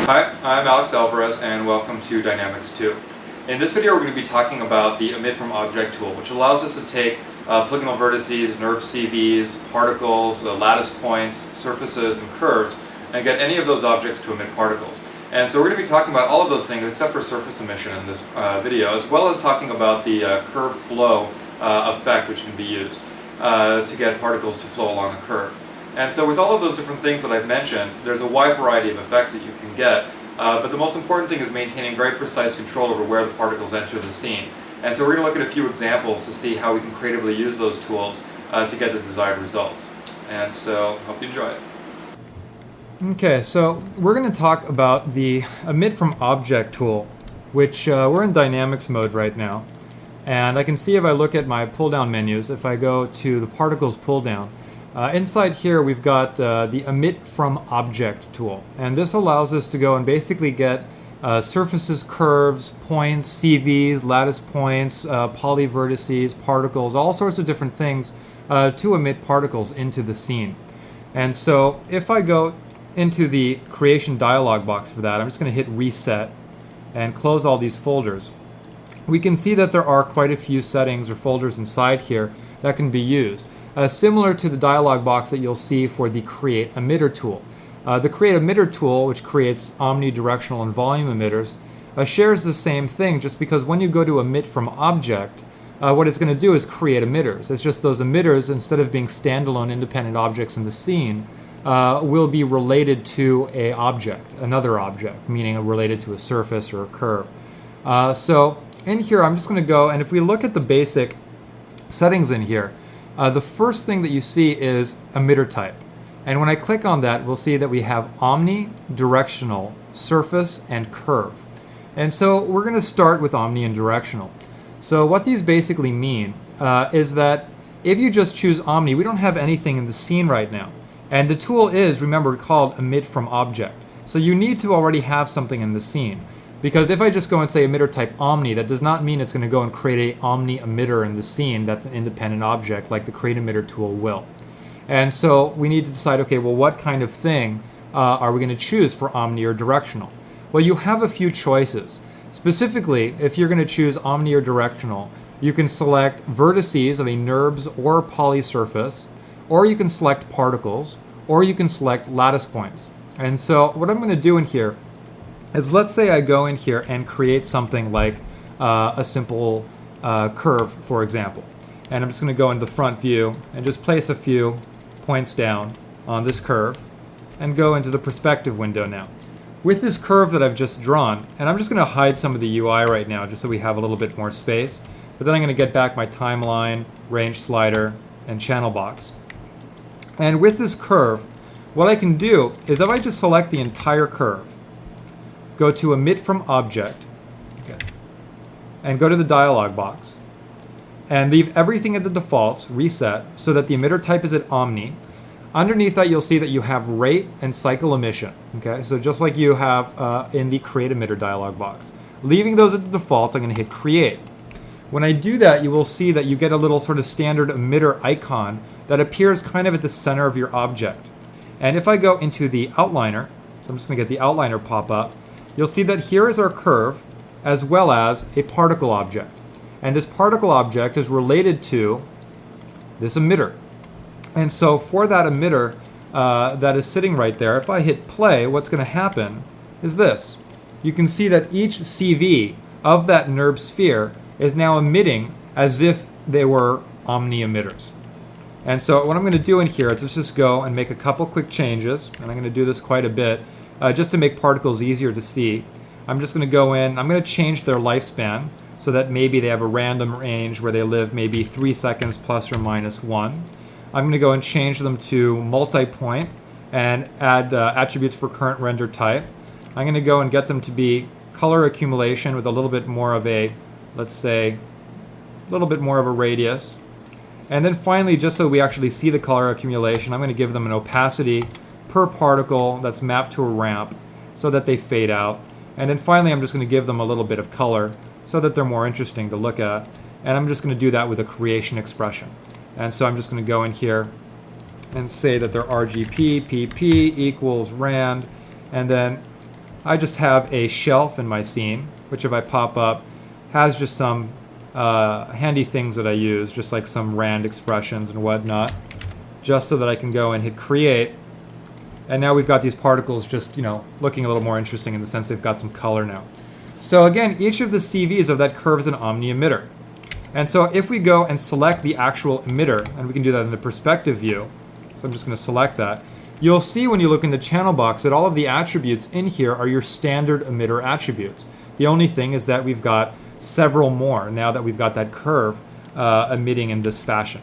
Hi, I'm Alex Alvarez and welcome to Dynamics 2. In this video we're going to be talking about the Emit from Object tool, which allows us to take polygonal vertices, NURB CVs, particles, lattice points, surfaces, and curves, and get any of those objects to emit particles. And so we're going to be talking about all of those things except for surface emission in this video, as well as talking about the curve flow effect which can be used to get particles to flow along a curve. And so with all of those different things that I've mentioned, there's a wide variety of effects that you can get, but the most important thing is maintaining very precise control over where the particles enter the scene. And so we're going to look at a few examples to see how we can creatively use those tools to get the desired results. And so, hope you enjoy it. Okay, so we're going to talk about the Emit from Object tool, which we're in Dynamics mode right now. And I can see if I look at my pull-down menus, if I go to the Particles pull-down, inside here we've got the Emit from Object tool, and this allows us to go and basically get surfaces, curves, points, CVs, lattice points, poly vertices, particles, all sorts of different things to emit particles into the scene. And so if I go into the creation dialog box for that, I'm just going to hit reset and close all these folders. We can see that there are quite a few settings or folders inside here that can be used. Similar to the dialog box that you'll see for the Create Emitter tool. The Create Emitter tool, which creates omnidirectional and volume emitters, shares the same thing, just because when you go to Emit from Object, what it's going to do is create emitters. It's just those emitters, instead of being standalone independent objects in the scene, will be related to another object, meaning related to a surface or a curve. So in here I'm just going to go, and if we look at the basic settings in here, the first thing that you see is emitter type. And when I click on that, we'll see that we have omnidirectional, surface, and curve. And so we're going to start with omni and directional. So what these basically mean is that if you just choose omni, we don't have anything in the scene right now. And the tool is, remember, called Emit from Object. So you need to already have something in the scene. Because if I just go and say emitter type omni, that does not mean it's going to go and create a omni emitter in the scene that's an independent object like the Create Emitter tool will. And so we need to decide, okay, well, what kind of thing are we going to choose for omni or directional? Well, you have a few choices. Specifically, if you're going to choose omni or directional, you can select vertices of a NURBS or poly surface, or you can select particles, or you can select lattice points. And so what I'm going to do in here is, let's say I go in here and create something like a simple curve, for example. And I'm just going to go into the front view and just place a few points down on this curve and go into the perspective window now. With this curve that I've just drawn, and I'm just going to hide some of the UI right now just so we have a little bit more space, but then I'm going to get back my timeline, range slider, and channel box. And with this curve, what I can do is, if I just select the entire curve, go to Emit from Object, and go to the dialog box, and leave everything at the defaults, reset, so that the emitter type is at omni. Underneath that, you'll see that you have rate and cycle emission. Okay, so just like you have in the Create Emitter dialog box. Leaving those at the defaults, I'm going to hit Create. When I do that, you will see that you get a little sort of standard emitter icon that appears kind of at the center of your object. And if I go into the outliner, so I'm just going to get the outliner pop up, you'll see that here is our curve as well as a particle object. And this particle object is related to this emitter. And so for that emitter that is sitting right there, if I hit play, what's going to happen is this. You can see that each CV of that NURB sphere is now emitting as if they were omni emitters. And so what I'm going to do in here is let's just go and make a couple quick changes, and I'm going to do this quite a bit, just to make particles easier to see. I'm just going to go in, I'm going to change their lifespan so that maybe they have a random range where they live maybe 3 seconds plus or minus 1. I'm going to go and change them to multi-point and add attributes for current render type. I'm going to go and get them to be color accumulation with a little bit more of a, let's say, a little bit more of a radius. And then finally, just so we actually see the color accumulation, I'm going to give them an opacity per particle that's mapped to a ramp so that they fade out. And then finally, I'm just going to give them a little bit of color so that they're more interesting to look at. And I'm just going to do that with a creation expression. And so I'm just going to go in here and say that their RGP PP equals rand, and then I just have a shelf in my scene, which if I pop up, has just some handy things that I use, just like some rand expressions and whatnot, just so that I can go and hit create. And now we've got these particles just, looking a little more interesting in the sense they've got some color now. So again, each of the CVs of that curve is an omni emitter. And so if we go and select the actual emitter, and we can do that in the perspective view, so I'm just going to select that, you'll see when you look in the channel box that all of the attributes in here are your standard emitter attributes. The only thing is that we've got several more now that we've got that curve emitting in this fashion.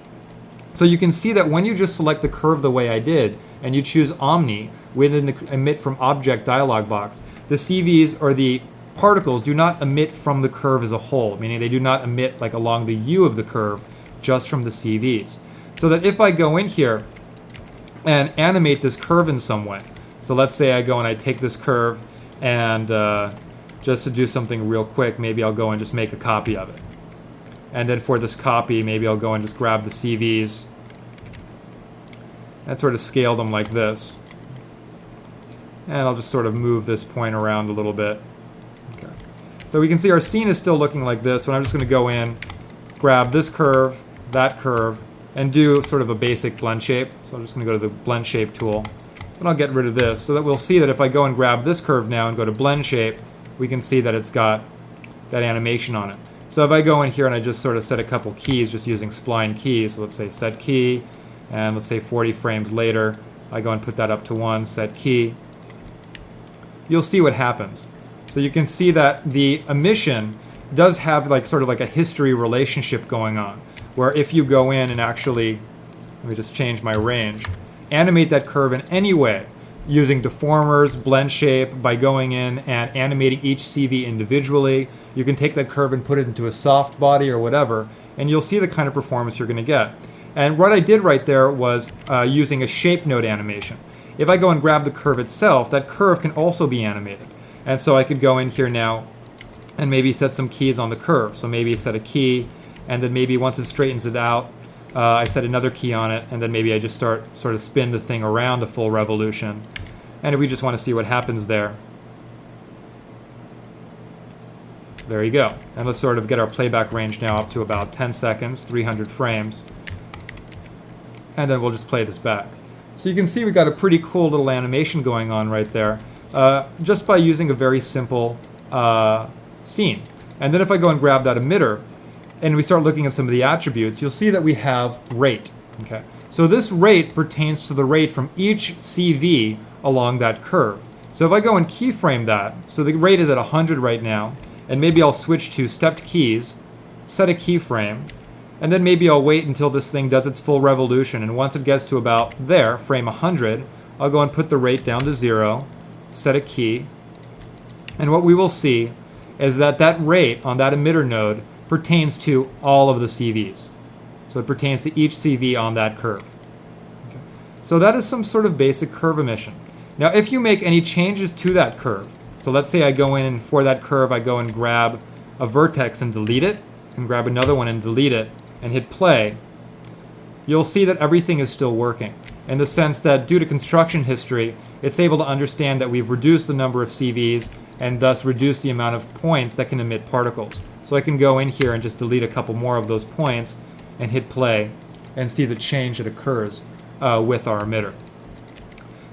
So you can see that when you just select the curve the way I did, and you choose Omni within the Emit from Object dialog box, the CVs or the particles do not emit from the curve as a whole, meaning they do not emit like along the U of the curve, just from the CVs. So that if I go in here and animate this curve in some way, so let's say I go and I take this curve and just to do something real quick, maybe I'll go and just make a copy of it. And then for this copy, maybe I'll go and just grab the CVs and sort of scale them like this. And I'll just sort of move this point around a little bit. Okay. So we can see our scene is still looking like this, but I'm just going to go in, grab this curve, that curve, and do sort of a basic blend shape. So I'm just going to go to the blend shape tool, and I'll get rid of this so that we'll see that if I go and grab this curve now and go to blend shape, we can see that it's got that animation on it. So if I go in here and I just sort of set a couple keys just using spline keys, so let's say set key, and let's say 40 frames later, I go and put that up to 1, set key, you'll see what happens. So you can see that the emission does have like sort of like a history relationship going on, where if you go in and actually, let me just change my range, animate that curve in any way, using deformers, blend shape, by going in and animating each CV individually. You can take that curve and put it into a soft body or whatever, and you'll see the kind of performance you're going to get. And what I did right there was using a shape node animation. If I go and grab the curve itself, that curve can also be animated. And so I could go in here now and maybe set some keys on the curve. So maybe set a key, and then maybe once it straightens it out, I set another key on it, and then maybe I just sort of spin the thing around a full revolution. And if we just want to see what happens there, there you go. And let's sort of get our playback range now up to about 10 seconds, 300 frames. And then we'll just play this back. So you can see we've got a pretty cool little animation going on right there, just by using a very simple scene. And then if I go and grab that emitter, and we start looking at some of the attributes, you'll see that we have rate. Okay, so this rate pertains to the rate from each CV along that curve. So if I go and keyframe that, so the rate is at 100 right now, and maybe I'll switch to stepped keys, set a keyframe, and then maybe I'll wait until this thing does its full revolution, and once it gets to about there, frame 100, I'll go and put the rate down to 0, set a key, and what we will see is that that rate on that emitter node pertains to all of the CVs. So it pertains to each CV on that curve. Okay. So that is some sort of basic curve emission. Now if you make any changes to that curve, so let's say I go in and for that curve I go and grab a vertex and delete it, and grab another one and delete it, and hit play, you'll see that everything is still working, in the sense that due to construction history, it's able to understand that we've reduced the number of CVs and thus reduced the amount of points that can emit particles. So I can go in here and just delete a couple more of those points and hit play and see the change that occurs with our emitter.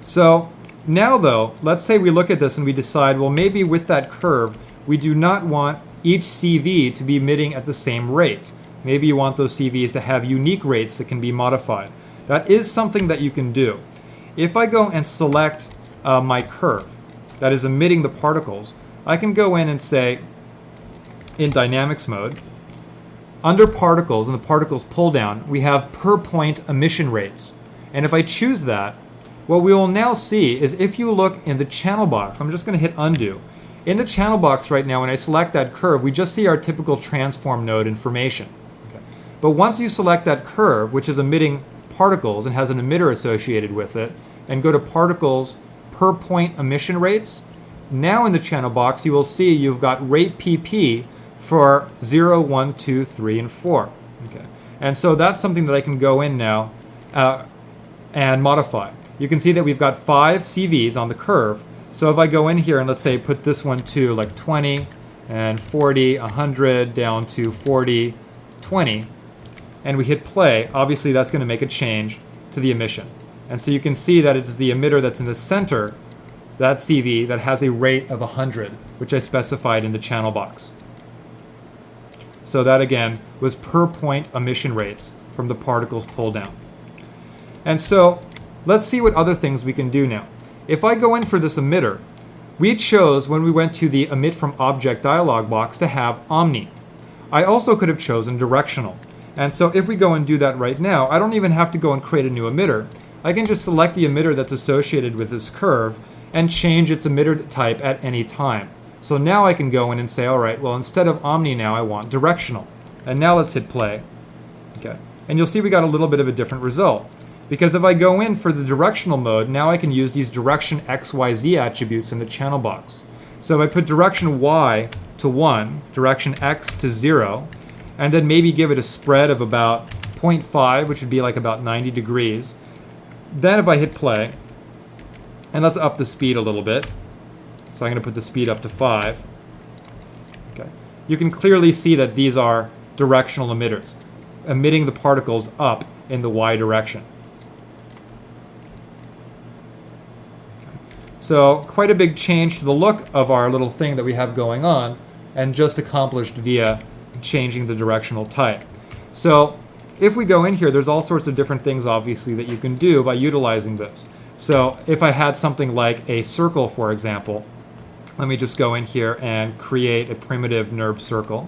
So now though, let's say we look at this and we decide, well, maybe with that curve, we do not want each CV to be emitting at the same rate. Maybe you want those CVs to have unique rates that can be modified. That is something that you can do. If I go and select my curve that is emitting the particles, I can go in and say, in dynamics mode, under particles, in the particles pull down, we have per point emission rates. And if I choose that, what we will now see is if you look in the channel box, I'm just going to hit undo. In the channel box right now, when I select that curve, we just see our typical transform node information. Okay. But once you select that curve, which is emitting particles and has an emitter associated with it, and go to particles per point emission rates, now in the channel box you will see you've got rate PP for 0, 1, 2, 3, and 4. Okay. And so that's something that I can go in now and modify. You can see that we've got 5 CVs on the curve, So if I go in here and let's say put this one to like 20 and 40, 100 down to 40, 20, and we hit play, obviously that's going to make a change to the emission. And so you can see that it's the emitter that's in the center, that CV, that has a rate of 100, which I specified in the channel box. So that again was per point emission rates from the particles pulled down. And so let's see what other things we can do now. If I go in for this emitter, we chose when we went to the emit from object dialog box to have omni. I also could have chosen directional. And so if we go and do that right now, I don't even have to go and create a new emitter. I can just select the emitter that's associated with this curve and change its emitter type at any time. So now I can go in and say, all right, well, instead of omni now I want directional. And now let's hit play. Okay. And you'll see we got a little bit of a different result. Because if I go in for the directional mode, now I can use these direction X, Y, Z attributes in the channel box. So if I put direction Y to 1, direction X to 0, and then maybe give it a spread of about 0.5, which would be like about 90 degrees, then if I hit play, and let's up the speed a little bit. So I'm going to put the speed up to 5. Okay. You can clearly see that these are directional emitters, emitting the particles up in the Y direction. So quite a big change to the look of our little thing that we have going on, and just accomplished via changing the directional type. So if we go in here, there's all sorts of different things obviously that you can do by utilizing this. So if I had something like a circle, for example, let me just go in here and create a primitive NURB circle.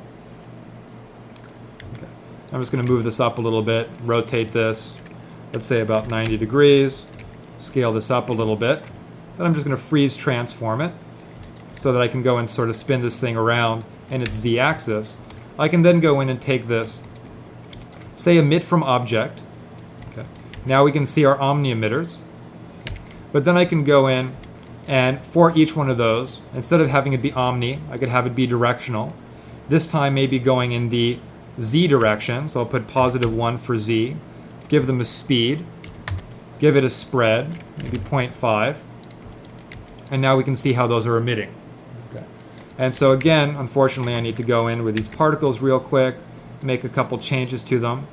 Okay. I'm just going to move this up a little bit, rotate this, let's say about 90 degrees, scale this up a little bit. Then I'm just going to freeze transform it so that I can go and sort of spin this thing around in its z-axis. I can then go in and take this, say emit from object. Okay. Now we can see our omni emitters. But then I can go in and for each one of those, instead of having it be omni, I could have it be directional. This time maybe going in the z direction, so I'll put +1 for z, give them a speed, give it a spread, maybe 0.5, and now we can see how those are emitting. Okay. And so again, unfortunately, I need to go in with these particles real quick, make a couple changes to them,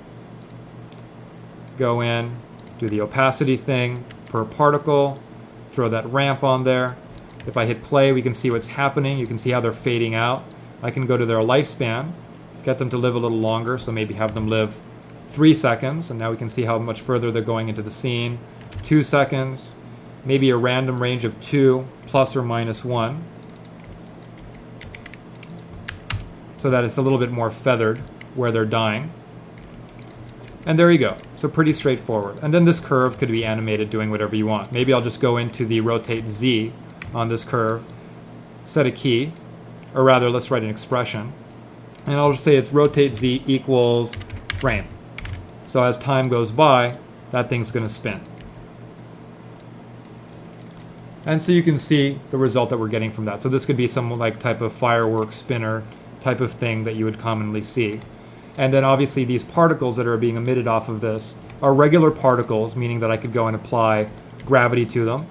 go in, do the opacity thing per particle, throw that ramp on there. If I hit play, we can see what's happening. You can see how they're fading out. I can go to their lifespan, get them to live a little longer, so maybe have them live 3 seconds, and now we can see how much further they're going into the scene. 2 seconds, maybe a random range of 2 plus or minus 1, so that it's a little bit more feathered where they're dying. And there you go. So pretty straightforward. And then this curve could be animated doing whatever you want. Maybe I'll just go into the rotate Z on this curve, set a key, or rather let's write an expression, and I'll just say it's rotate Z equals frame. So as time goes by, that thing's going to spin. And so you can see the result that we're getting from that. So this could be some like type of fireworks spinner type of thing that you would commonly see. And then obviously these particles that are being emitted off of this are regular particles, meaning that I could go and apply gravity to them,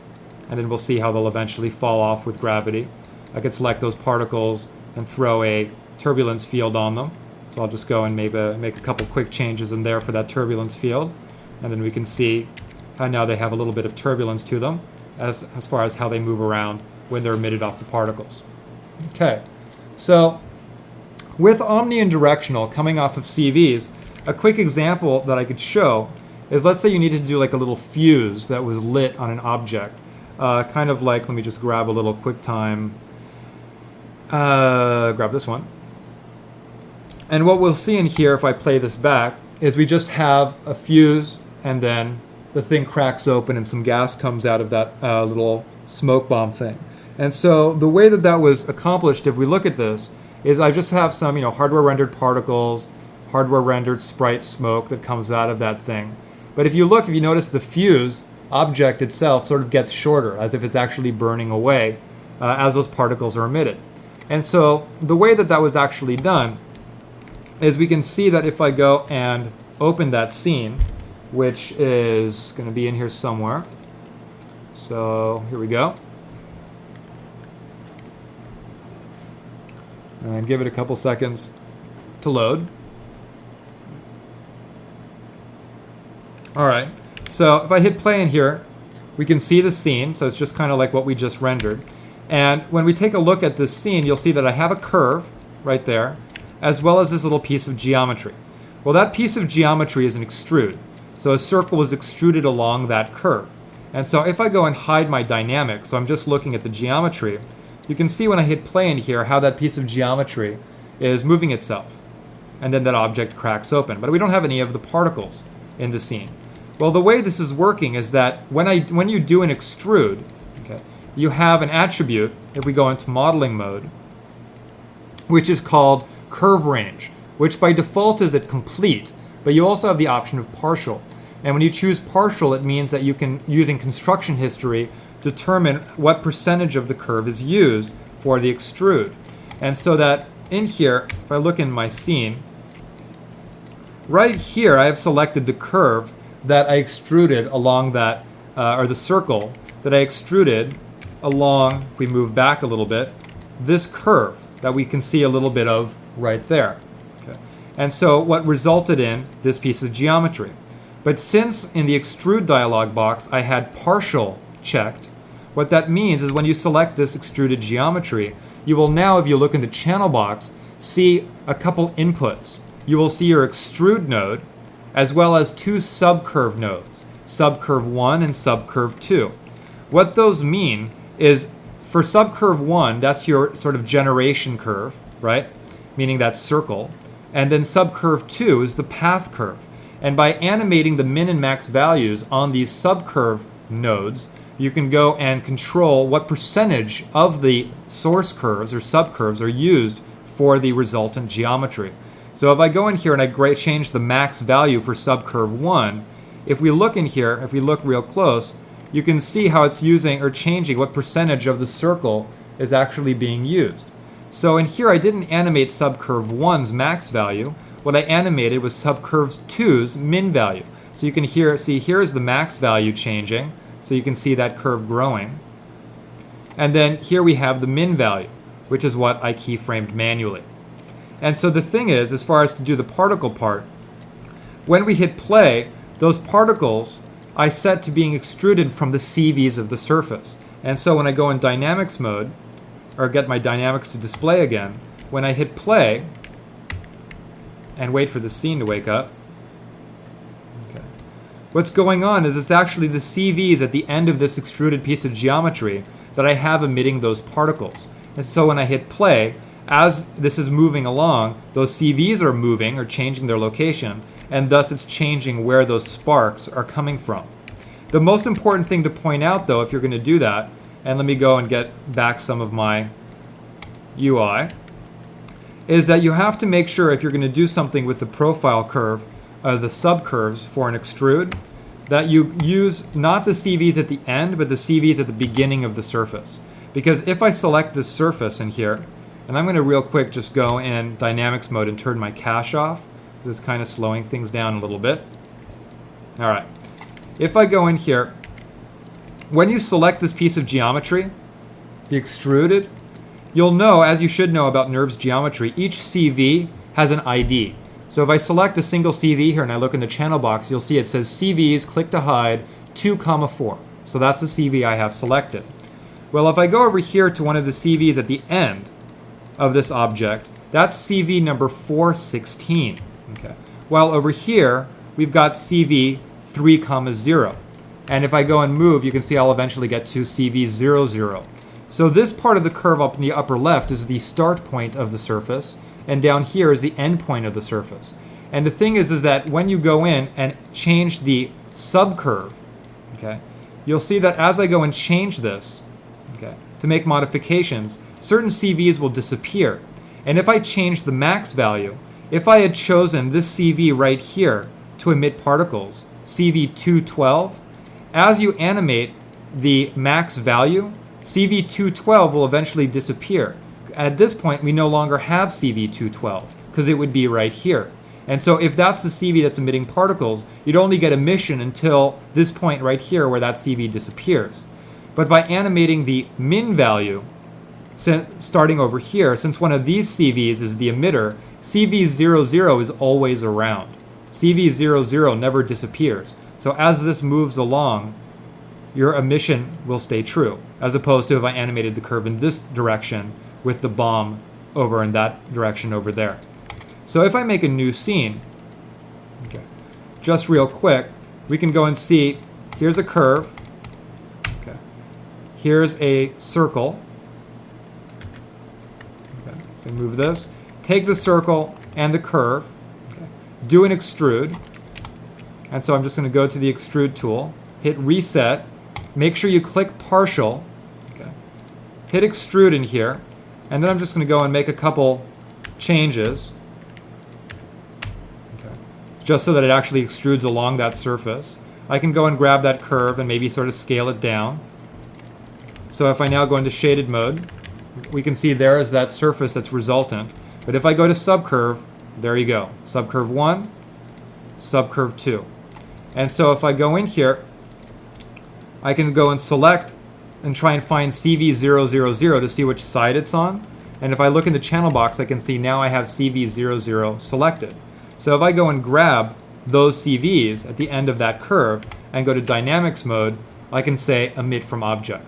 and then we'll see how they'll eventually fall off with gravity. I could select those particles and throw a turbulence field on them. So I'll just go and maybe make a couple quick changes in there for that turbulence field, and then we can see how now they have a little bit of turbulence to them as far as how they move around when they're emitted off the particles. Okay, so with omni and directional coming off of CVs, a quick example that I could show is, let's say you needed to do like a little fuse that was lit on an object. Kind of like, let me just grab a little QuickTime, grab this one. And what we'll see in here, if I play this back, is we just have a fuse and then the thing cracks open and some gas comes out of that little smoke bomb thing. And so the way that that was accomplished, if we look at this, is I just have some, hardware rendered particles, hardware rendered sprite smoke that comes out of that thing. But if you notice the fuse object itself sort of gets shorter, as if it's actually burning away as those particles are emitted. And so the way that that was actually done is we can see that if I go and open that scene, which is going to be in here somewhere. So here we go. And give it a couple seconds to load. Alright, so if I hit play in here, we can see the scene, so it's just kind of like what we just rendered. And when we take a look at this scene, you'll see that I have a curve right there, as well as this little piece of geometry. Well, that piece of geometry is an extrude. So a circle was extruded along that curve. And so if I go and hide my dynamics, so I'm just looking at the geometry, you can see when I hit play in here how that piece of geometry is moving itself. And then that object cracks open. But we don't have any of the particles in the scene. Well, the way this is working is that when you do an extrude, okay, you have an attribute, if we go into modeling mode, which is called curve range, which by default is at complete, but you also have the option of partial. And when you choose partial, it means that you can, using construction history, determine what percentage of the curve is used for the extrude. And so that in here, if I look in my scene, right here I have selected the curve that I extruded along that, or the circle that I extruded along, if we move back a little bit, this curve that we can see a little bit of right there. Okay. And so what resulted in this piece of geometry. But since in the extrude dialog box I had partial checked, what that means is when you select this extruded geometry, you will now, if you look in the channel box, see a couple inputs. You will see your extrude node, as well as two subcurve nodes, subcurve 1 and subcurve 2. What those mean is for subcurve 1, that's your sort of generation curve, right? Meaning that circle. And then subcurve 2 is the path curve. And by animating the min and max values on these subcurve nodes, you can go and control what percentage of the source curves or subcurves are used for the resultant geometry. So if I go in here and I change the max value for subcurve 1, if we look in here, if we look real close, you can see how it's using or changing what percentage of the circle is actually being used. So in here I didn't animate subcurve 1's max value. What I animated was subcurve 2's min value. So you can see here is the max value changing. So you can see that curve growing. And then here we have the min value, which is what I keyframed manually. And so the thing is, as far as to do the particle part, when we hit play, those particles I set to being extruded from the CVs of the surface. And so when I go in dynamics mode, or get my dynamics to display again, when I hit play and wait for the scene to wake up, okay, what's going on is it's actually the CVs at the end of this extruded piece of geometry that I have emitting those particles. And so when I hit play, as this is moving along, those CVs are moving or changing their location, and thus it's changing where those sparks are coming from. The most important thing to point out, though, if you're going to do that, and let me go and get back some of my UI, is that you have to make sure if you're going to do something with the profile curve, the subcurves for an extrude, that you use not the CVs at the end, but the CVs at the beginning of the surface. Because if I select this surface in here, and I'm going to real quick just go in dynamics mode and turn my cache off, because it's kind of slowing things down a little bit. All right. If I go in here, when you select this piece of geometry, the extruded, you'll know, as you should know about NURBS geometry, each CV has an ID. So if I select a single CV here and I look in the channel box, you'll see it says CVs, click to hide, 2,4. So that's the CV I have selected. Well, if I go over here to one of the CVs at the end of this object, that's CV number 416. Okay. While over here, we've got CV 3,0. And if I go and move, you can see I'll eventually get to CV 00. So this part of the curve up in the upper left is the start point of the surface, and down here is the end point of the surface. And the thing is that when you go in and change the subcurve, okay, you'll see that as I go and change this, okay, to make modifications, certain CVs will disappear. And if I change the max value, if I had chosen this CV right here to emit particles, CV 212, as you animate the max value, CV 212 will eventually disappear. At this point, we no longer have CV 212 because it would be right here. And so if that's the CV that's emitting particles, you'd only get emission until this point right here where that CV disappears. But by animating the min value, starting over here, since one of these CVs is the emitter, CV00 is always around. CV00 never disappears. So as this moves along, your emission will stay true, as opposed to if I animated the curve in this direction with the bomb over in that direction over there. So if I make a new scene, okay, just real quick, we can go and see, here's a curve, okay, here's a circle, okay, so move this, take the circle and the curve, okay, do an extrude, and so I'm just going to go to the extrude tool, hit reset, make sure you click partial, okay, hit extrude in here, and then I'm just going to go and make a couple changes, okay, just so that it actually extrudes along that surface. I can go and grab that curve and maybe sort of scale it down. So if I now go into shaded mode, we can see there is that surface that's resultant. But if I go to subcurve, there you go. Subcurve 1, subcurve 2. And so if I go in here, I can go and select and try and find CV000 to see which side it's on. And if I look in the channel box, I can see now I have CV00 selected. So if I go and grab those CVs at the end of that curve and go to dynamics mode, I can say emit from object.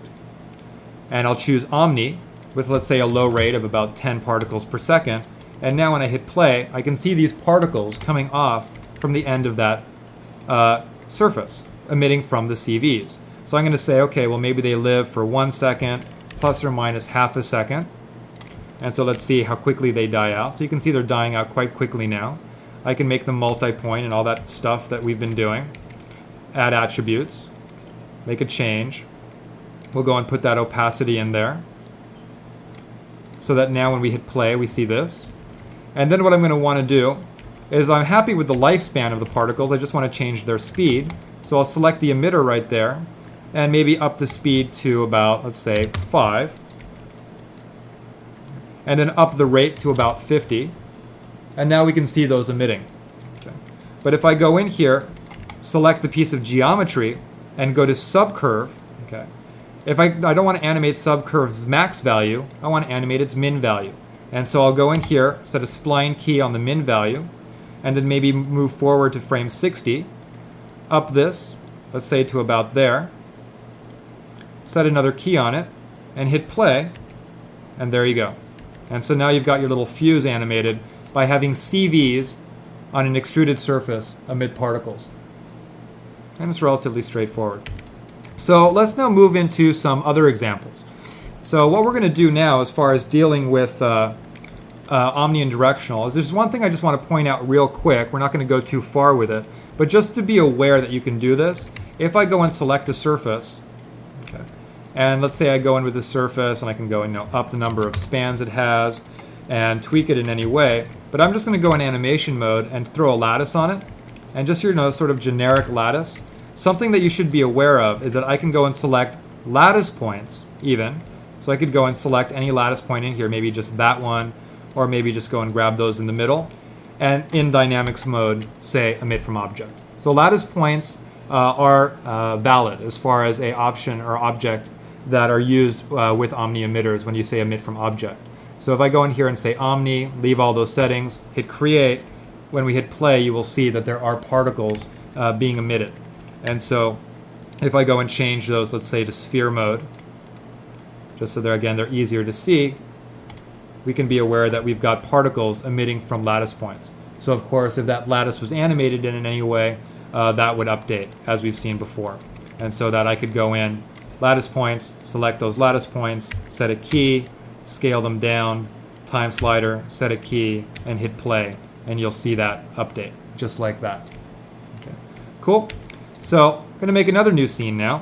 And I'll choose Omni with, let's say, a low rate of about 10 particles per second. And now when I hit play, I can see these particles coming off from the end of that surface, emitting from the CVs. So I'm going to say, okay, well, maybe they live for 1 second, plus or minus half a second. And so let's see how quickly they die out. So you can see they're dying out quite quickly now. I can make them multi-point and all that stuff that we've been doing. Add attributes, make a change. We'll go and put that opacity in there, so that now when we hit play, we see this. And then what I'm going to want to do is, I'm happy with the lifespan of the particles. I just want to change their speed. So I'll select the emitter right there, and maybe up the speed to about, let's say, 5. And then up the rate to about 50. And now we can see those emitting. Okay. But if I go in here, select the piece of geometry, and go to subcurve, okay, if I don't want to animate subcurve's max value, I want to animate its min value. And so I'll go in here, set a spline key on the min value, and then maybe move forward to frame 60, up this, let's say to about there, set another key on it, and hit play, and there you go. And so now you've got your little fuse animated by having CVs on an extruded surface emit particles. And it's relatively straightforward. So let's now move into some other examples. So what we're going to do now, as far as dealing with omni and directional, is there's one thing I just want to point out real quick. We're not going to go too far with it, but just to be aware that you can do this. If I go and select a surface, okay, and let's say I go in with the surface and I can go and up the number of spans it has and tweak it in any way, but I'm just going to go in animation mode and throw a lattice on it, and just sort of generic lattice. Something that you should be aware of is that I can go and select lattice points even. So I could go and select any lattice point in here, maybe just that one, or maybe just go and grab those in the middle, and in dynamics mode say emit from object. So lattice points are valid as far as a option or object that are used with omni emitters when you say emit from object. So if I go in here and say omni, leave all those settings, hit create, when we hit play you will see that there are particles being emitted. And so if I go and change those, let's say to sphere mode, just so they're easier to see, we can be aware that we've got particles emitting from lattice points. So of course, if that lattice was animated in any way, that would update, as we've seen before. And so that I could go in, lattice points, select those lattice points, set a key, scale them down, time slider, set a key, and hit play, and you'll see that update, just like that. Okay, cool. So I'm going to make another new scene now.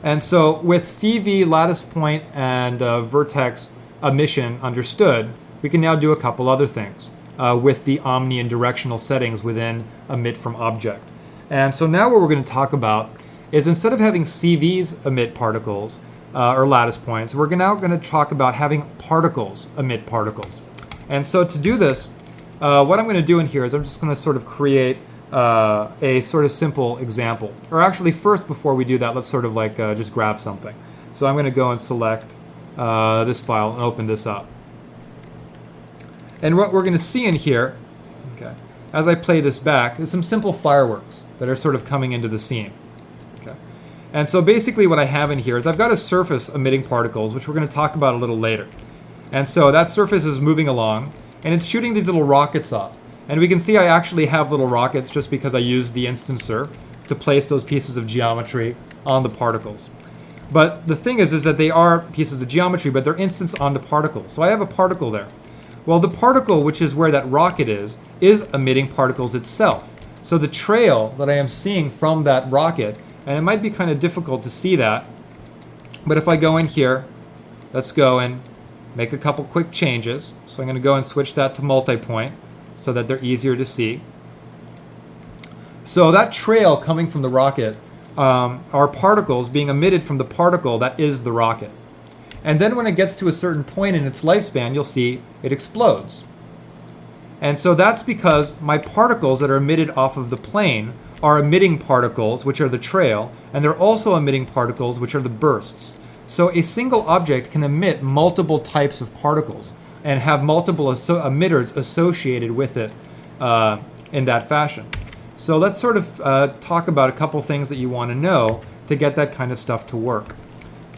And so with CV, lattice point, and vertex emission understood, we can now do a couple other things with the omni and directional settings within emit from object. And so now what we're going to talk about is, instead of having CVs emit particles or lattice points, we're now going to talk about having particles emit particles. And so to do this, what I'm going to do in here is I'm just going to sort of create a sort of simple example. Or actually, first, before we do that, let's sort of like just grab something. So I'm going to go and select this file and open this up. And what we're going to see in here, okay, as I play this back, is some simple fireworks that are sort of coming into the scene. Okay. And so basically what I have in here is I've got a surface emitting particles, which we're going to talk about a little later. And so that surface is moving along, and it's shooting these little rockets off. And we can see I actually have little rockets just because I used the instancer to place those pieces of geometry on the particles. But the thing is that they are pieces of geometry, but they're instanced on the particles. So I have a particle there. Well, the particle, which is where that rocket is emitting particles itself. So the trail that I am seeing from that rocket, and it might be kind of difficult to see that, but if I go in here, let's go and make a couple quick changes. So I'm going to go and switch that to multi-point so that they're easier to see. So that trail coming from the rocket are particles being emitted from the particle that is the rocket. And then when it gets to a certain point in its lifespan, you'll see it explodes. And so that's because my particles that are emitted off of the plane are emitting particles, which are the trail, and they're also emitting particles, which are the bursts. So a single object can emit multiple types of particles and have multiple emitters associated with it in that fashion. So let's sort of talk about a couple things that you want to know to get that kind of stuff to work.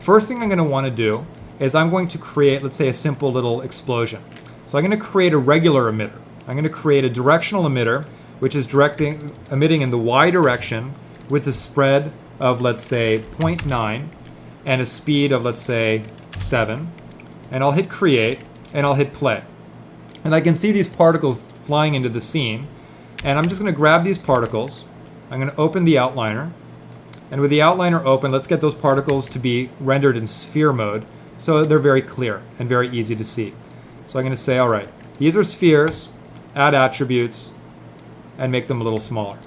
First thing I'm going to want to do is I'm going to create, let's say, a simple little explosion. So I'm going to create a regular emitter. I'm going to create a directional emitter, which is emitting in the y direction with a spread of, let's say, 0.9 and a speed of, let's say, 7. And I'll hit create, and I'll hit play. And I can see these particles flying into the scene. And I'm just going to grab these particles. I'm going to open the outliner. And with the outliner open, let's get those particles to be rendered in sphere mode so they're very clear and very easy to see. So I'm going to say, all right, these are spheres, add attributes, and make them a little smaller.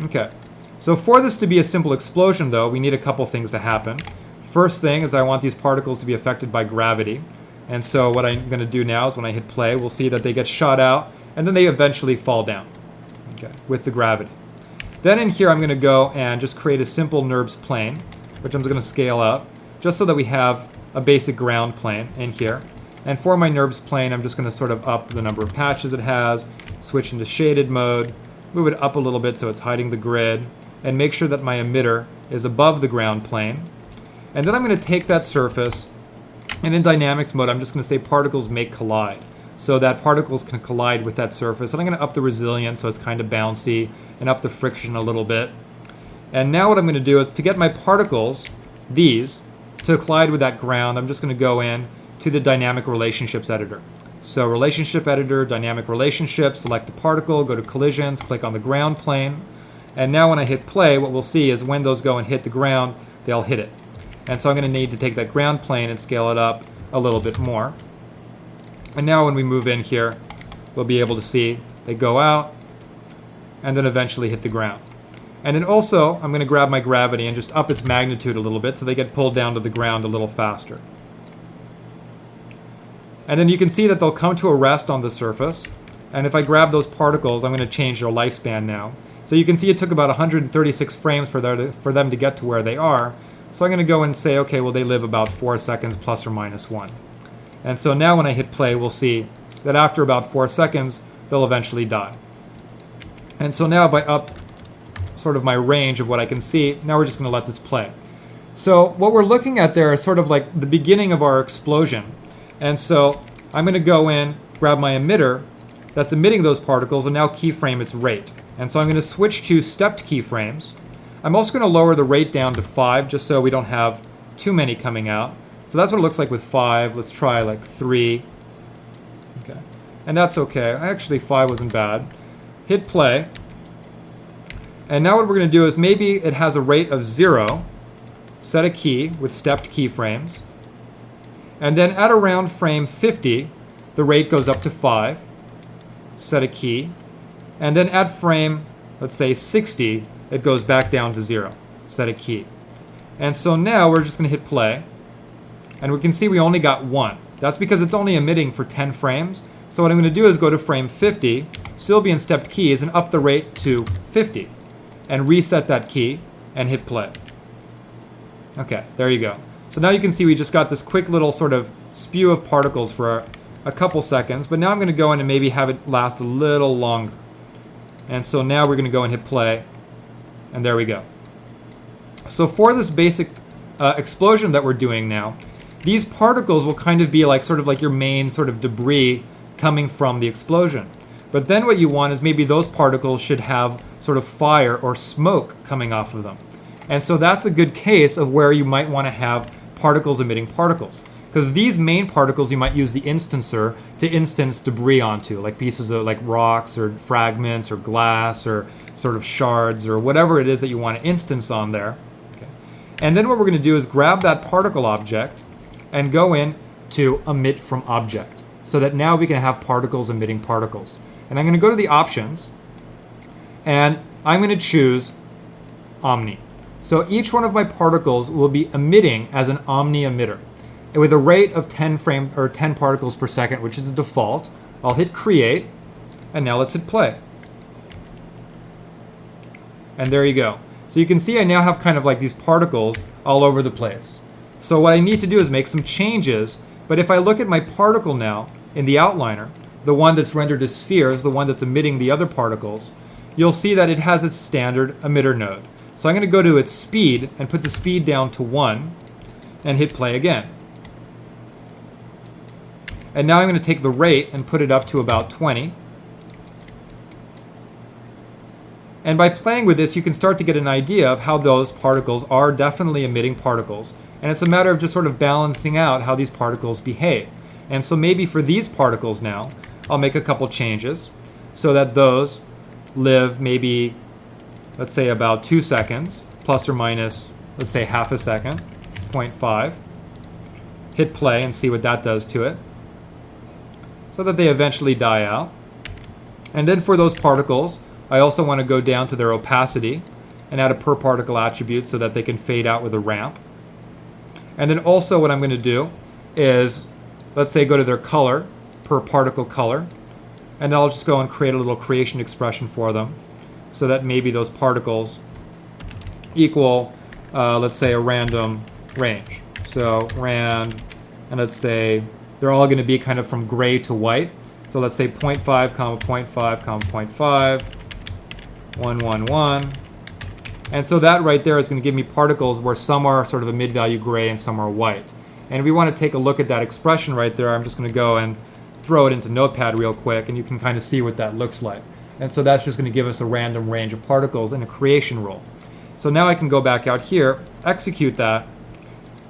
Okay, so for this to be a simple explosion, though, we need a couple things to happen. First thing is I want these particles to be affected by gravity. And so what I'm going to do now is when I hit play, we'll see that they get shot out, and then they eventually fall down, okay, with the gravity. Then in here, I'm going to go and just create a simple NURBS plane, which I'm going to scale up, just so that we have a basic ground plane in here. And for my NURBS plane, I'm just going to sort of up the number of patches it has, switch into shaded mode, move it up a little bit so it's hiding the grid, and make sure that my emitter is above the ground plane. And then I'm going to take that surface, and in dynamics mode, I'm just going to say particles may collide, so that particles can collide with that surface. And I'm going to up the resilience so it's kind of bouncy, and up the friction a little bit. And now what I'm going to do is to get my particles, these, to collide with that ground, I'm just going to go in to the dynamic relationships editor. So relationship editor, dynamic relationships, select the particle, go to collisions, click on the ground plane. And now when I hit play, what we'll see is when those go and hit the ground, they'll hit it. And so I'm going to need to take that ground plane and scale it up a little bit more. And now when we move in here, we'll be able to see they go out and then eventually hit the ground. And then also, I'm going to grab my gravity and just up its magnitude a little bit so they get pulled down to the ground a little faster. And then you can see that they'll come to a rest on the surface. And if I grab those particles, I'm going to change their lifespan now. So you can see it took about 136 frames for them to get to where they are. So I'm going to go and say, okay, well, they live about 4 seconds plus or minus 1. And so now when I hit play, we'll see that after about 4 seconds, they'll eventually die. And so now if I up sort of my range of what I can see, now we're just going to let this play. So what we're looking at there is sort of like the beginning of our explosion. And so I'm going to go in, grab my emitter that's emitting those particles, and now keyframe its rate. And so I'm going to switch to stepped keyframes. I'm also going to lower the rate down to 5 just so we don't have too many coming out. So that's what it looks like with 5. Let's try like 3. Okay. And that's okay. Actually, 5 wasn't bad. Hit play. And now what we're going to do is maybe it has a rate of 0. Set a key with stepped keyframes. And then at around frame 50, the rate goes up to 5. Set a key. And then at frame, let's say 60, it goes back down to 0. Set a key. And so now we're just going to hit play. And we can see we only got 1. That's because it's only emitting for 10 frames. So what I'm going to do is go to frame 50, still be in stepped keys, and up the rate to 50. And reset that key and hit play. Okay, there you go. So now you can see we just got this quick little sort of spew of particles for a couple seconds, but now I'm going to go in and maybe have it last a little longer. And so now we're going to go and hit play, and there we go. So for this basic explosion that we're doing now, these particles will kind of be like sort of like your main sort of debris coming from the explosion. But then what you want is maybe those particles should have sort of fire or smoke coming off of them. And so that's a good case of where you might want to have particles emitting particles. Because these main particles you might use the instancer to instance debris onto, like pieces of like rocks or fragments or glass or sort of shards or whatever it is that you want to instance on there. Okay. And then what we're going to do is grab that particle object and go in to emit from object, so that now we can have particles emitting particles. And I'm going to go to the options, and I'm going to choose Omni. So each one of my particles will be emitting as an Omni emitter with a rate of 10 particles per second, which is the default. I'll hit create, and now let's hit play. And there you go. So you can see I now have kind of like these particles all over the place. So what I need to do is make some changes, but if I look at my particle now in the outliner, the one that's rendered as spheres, the one that's emitting the other particles, you'll see that it has its standard emitter node. So I'm going to go to its speed and put the speed down to 1 and hit play again. And now I'm going to take the rate and put it up to about 20. And by playing with this, you can start to get an idea of how those particles are definitely emitting particles. And it's a matter of just sort of balancing out how these particles behave. And so maybe for these particles now, I'll make a couple changes so that those live maybe, let's say about 2 seconds, plus or minus, let's say half a second, 0.5. Hit play and see what that does to it, so that they eventually die out. And then for those particles, I also want to go down to their opacity and add a per particle attribute so that they can fade out with a ramp. And then also what I'm going to do is, let's say go to their color, per particle color, and I'll just go and create a little creation expression for them so that maybe those particles equal, let's say, a random range. So rand, and let's say they're all going to be kind of from gray to white. So let's say 0.5, 0.5, 0.5, 1, 1, 1. And so that right there is going to give me particles where some are sort of a mid-value gray and some are white. And if we want to take a look at that expression right there, I'm just going to go and throw it into Notepad real quick, and you can kind of see what that looks like. And so that's just going to give us a random range of particles in a creation rule. So now I can go back out here, execute that,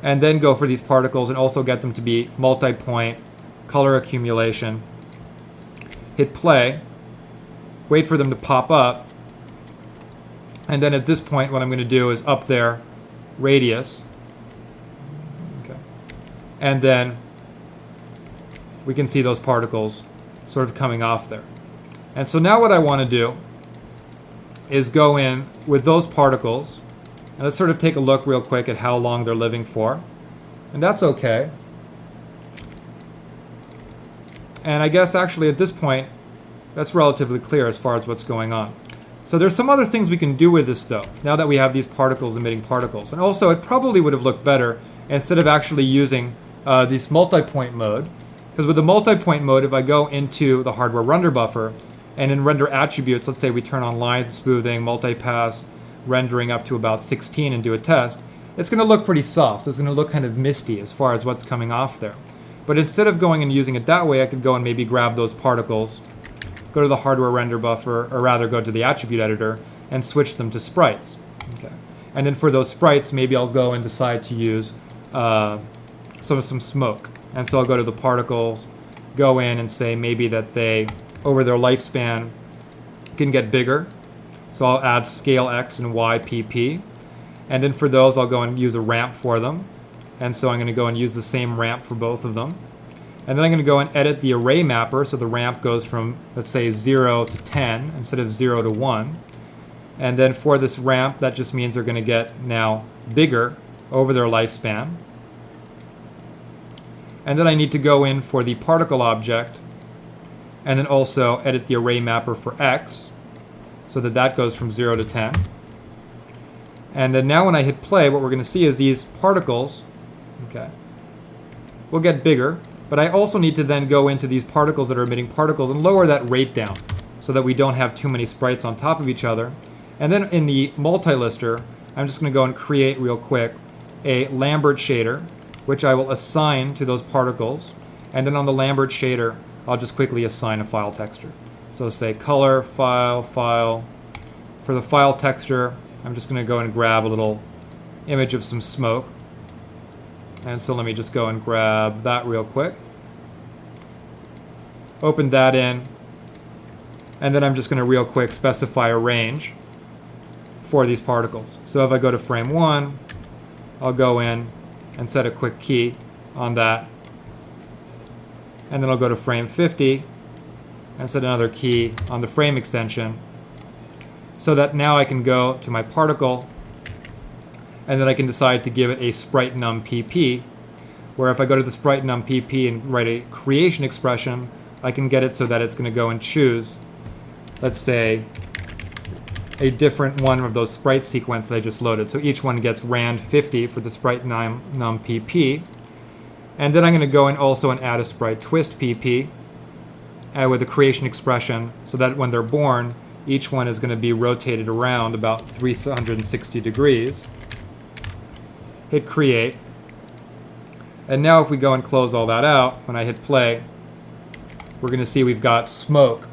and then go for these particles and also get them to be multi-point, color accumulation. Hit play, wait for them to pop up, and then at this point what I'm going to do is up their radius. Okay. And then we can see those particles sort of coming off there. And so now what I want to do is go in with those particles, and let's sort of take a look real quick at how long they're living for. And that's okay. And I guess actually at this point, that's relatively clear as far as what's going on. So there's some other things we can do with this though, now that we have these particles emitting particles. And also it probably would have looked better instead of actually using this multi-point mode. Because with the multi-point mode, if I go into the hardware render buffer and in render attributes, let's say we turn on line smoothing, multipass, rendering up to about 16 and do a test, it's going to look pretty soft. So it's going to look kind of misty as far as what's coming off there. But instead of going and using it that way, I could go and maybe grab those particles, go to the hardware render buffer, or rather go to the attribute editor and switch them to sprites. Okay. And then for those sprites, maybe I'll go and decide to use some smoke. And so I'll go to the particles, go in and say maybe that they, over their lifespan, can get bigger. So I'll add scale X and Y PP. And then for those, I'll go and use a ramp for them. And so I'm going to go and use the same ramp for both of them. And then I'm going to go and edit the array mapper so the ramp goes from, let's say, 0 to 10 instead of 0 to 1. And then for this ramp, that just means they're going to get now bigger over their lifespan. And then I need to go in for the particle object and then also edit the array mapper for X so that that goes from 0 to 10. And then now when I hit play, what we're going to see is these particles, okay, will get bigger, but I also need to then go into these particles that are emitting particles and lower that rate down so that we don't have too many sprites on top of each other. And then in the multi-lister, I'm just going to go and create real quick a Lambert shader, which I will assign to those particles. And then on the Lambert shader, I'll just quickly assign a file texture. So say color, file, file. For the file texture, I'm just going to go and grab a little image of some smoke. And so let me just go and grab that real quick. Open that in. And then I'm just going to real quick specify a range for these particles. So if I go to frame 1, I'll go in and set a quick key on that. And then I'll go to frame 50 and set another key on the frame extension, so that now I can go to my particle and then I can decide to give it a sprite num pp, where if I go to the sprite num pp and write a creation expression, I can get it so that it's going to go and choose, let's say, a different one of those sprite sequence that I just loaded. So each one gets rand 50 for the sprite num pp. And then I'm going to go and also and add a sprite twist pp with a creation expression, so that when they're born, each one is going to be rotated around about 360 degrees. Hit create. And now if we go and close all that out, when I hit play, we're going to see we've got smoke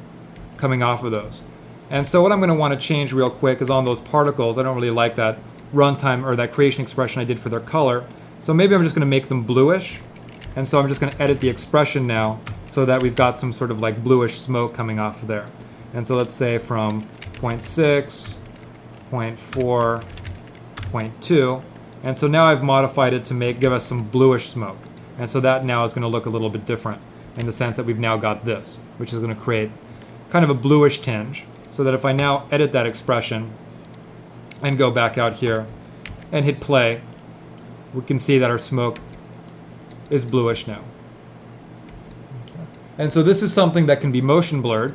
coming off of those. And so what I'm going to want to change real quick is on those particles. I don't really like that runtime or that creation expression I did for their color. So maybe I'm just going to make them bluish. And so I'm just going to edit the expression now so that we've got some sort of like bluish smoke coming off of there. And so let's say from 0.6, 0.4, 0.2. And so now I've modified it to give us some bluish smoke. And so that now is going to look a little bit different in the sense that we've now got this, which is going to create kind of a bluish tinge. So that if I now edit that expression and go back out here and hit play, we can see that our smoke is bluish now. And so this is something that can be motion blurred,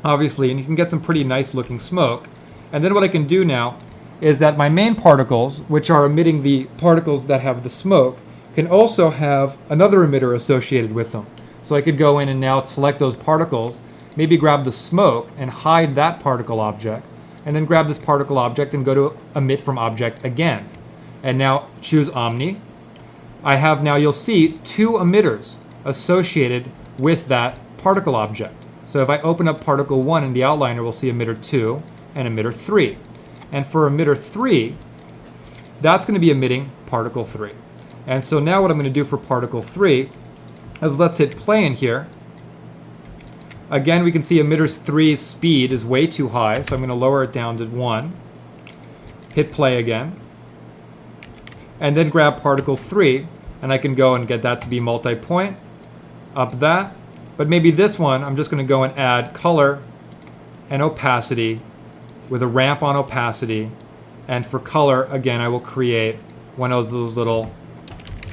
obviously, and you can get some pretty nice looking smoke. And then what I can do now is that my main particles, which are emitting the particles that have the smoke, can also have another emitter associated with them. So I could go in and now select those particles, maybe grab the smoke and hide that particle object, and then grab this particle object and go to emit from object again. And now choose Omni. I have now, you'll see, two emitters associated with that particle object. So if I open up particle 1 in the outliner, we'll see emitter 2 and emitter 3. And for emitter 3, that's going to be emitting particle 3. And so now what I'm going to do for particle 3 is let's hit play in here. Again, we can see emitter 3's speed is way too high, so I'm going to lower it down to 1. Hit play again. And then grab particle 3, and I can go and get that to be multi-point, up that. But maybe this one, I'm just going to go and add color and opacity with a ramp on opacity. And for color, again, I will create one of those little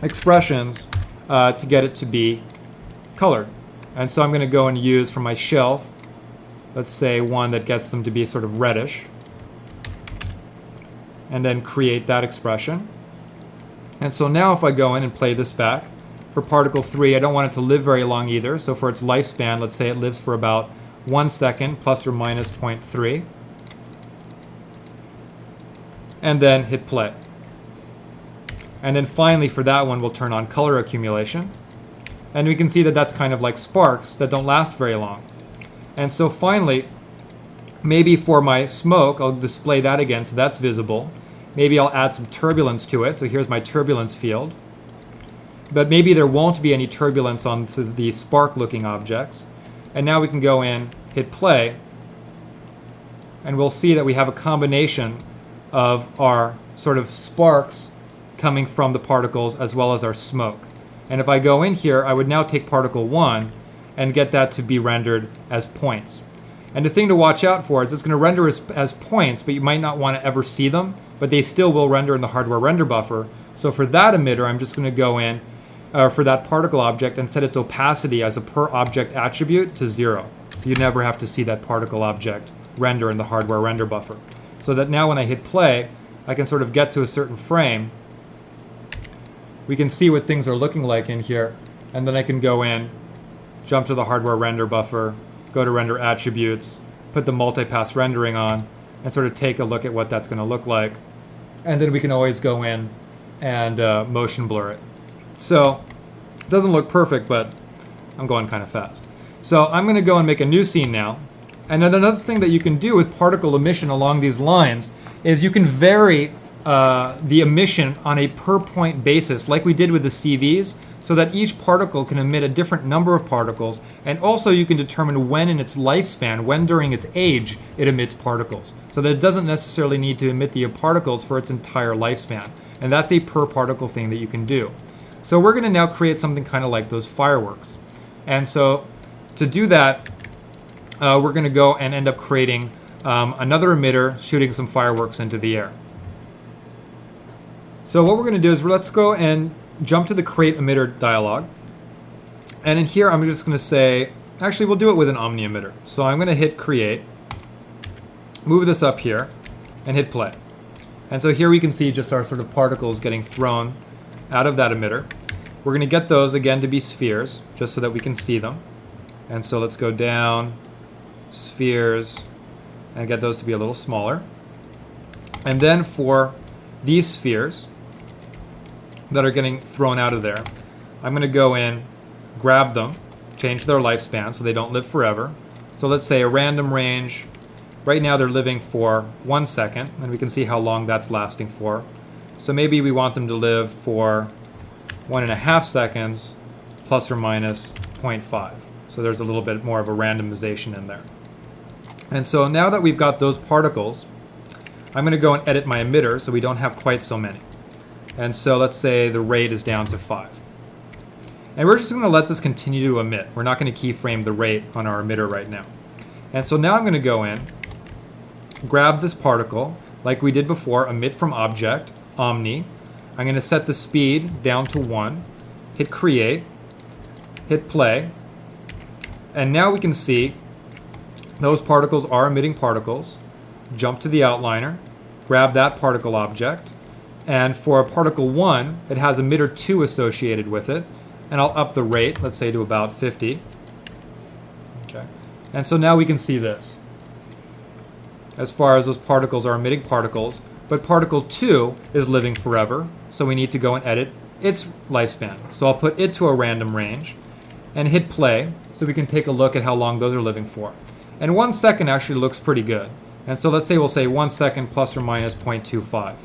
expressions to get it to be colored. And so I'm going to go and use from my shelf, let's say one that gets them to be sort of reddish, and then create that expression. And so now if I go in and play this back, for particle 3, I don't want it to live very long either. So for its lifespan, let's say it lives for about 1 second, plus or minus 0.3. And then hit play. And then finally for that one, we'll turn on color accumulation. And we can see that that's kind of like sparks that don't last very long. And so finally, maybe for my smoke, I'll display that again so that's visible. Maybe I'll add some turbulence to it. So here's my turbulence field. But maybe there won't be any turbulence on the spark-looking objects. And now we can go in, hit play, and we'll see that we have a combination of our sort of sparks coming from the particles as well as our smoke. And if I go in here, I would now take particle 1 and get that to be rendered as points. And the thing to watch out for is it's going to render as points, but you might not want to ever see them, but they still will render in the hardware render buffer. So for that emitter, I'm just going to go in for that particle object and set its opacity as a per object attribute to 0. So you never have to see that particle object render in the hardware render buffer. So that now when I hit play, I can sort of get to a certain frame we can see what things are looking like in here. And then I can go in, jump to the hardware render buffer, go to render attributes, put the multipass rendering on, and sort of take a look at what that's going to look like. And then we can always go in and motion blur it. So it doesn't look perfect, but I'm going kind of fast. So I'm going to go and make a new scene now. And then another thing that you can do with particle emission along these lines is you can vary the emission on a per point basis, like we did with the CVs, so that each particle can emit a different number of particles, and also you can determine when in its lifespan, when during its age, it emits particles. So that it doesn't necessarily need to emit the particles for its entire lifespan. And that's a per particle thing that you can do. So we're going to now create something kind of like those fireworks. And so to do that, we're going to go and end up creating another emitter shooting some fireworks into the air. So what we're going to do is let's go and jump to the create emitter dialog. And in here, I'm just going to say, actually, we'll do it with an omni emitter. So I'm going to hit create, move this up here, and hit play. And so here we can see just our sort of particles getting thrown out of that emitter. We're going to get those again to be spheres, just so that we can see them. And so let's go down, spheres, and get those to be a little smaller. And then for these spheres that are getting thrown out of there, I'm going to go in, grab them, change their lifespan so they don't live forever. So let's say a random range. Right now they're living for 1 second, and we can see how long that's lasting for. So maybe we want them to live for 1.5 seconds plus or minus 0.5. So there's a little bit more of a randomization in there. And so now that we've got those particles, I'm going to go and edit my emitter so we don't have quite so many. And so let's say the rate is down to 5. And we're just going to let this continue to emit. We're not going to keyframe the rate on our emitter right now. And so now I'm going to go in, grab this particle, like we did before, emit from object, omni. I'm going to set the speed down to 1, hit create, hit play, and now we can see those particles are emitting particles. Jump to the outliner, grab that particle object, and for particle 1, it has emitter 2 associated with it, and I'll up the rate, let's say to about 50. Okay. And so now we can see this, as far as those particles are emitting particles, but particle 2 is living forever, so we need to go and edit its lifespan. So I'll put it to a random range, and hit play, so we can take a look at how long those are living for. And 1 second actually looks pretty good. And so let's say we'll say 1 second plus or minus 0.25.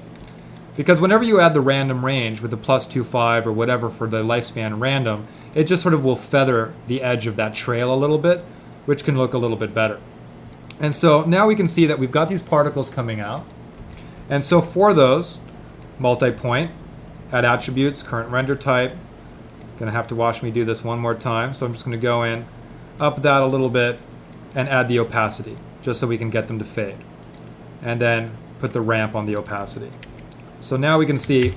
Because whenever you add the random range with the plus 2.5 or whatever for the lifespan random, it just sort of will feather the edge of that trail a little bit, which can look a little bit better. And so now we can see that we've got these particles coming out. And so for those, multi-point, add attributes, current render type. Gonna have to watch me do this one more time. So I'm just gonna go in, up that a little bit, and add the opacity, just so we can get them to fade. And then put the ramp on the opacity. So now we can see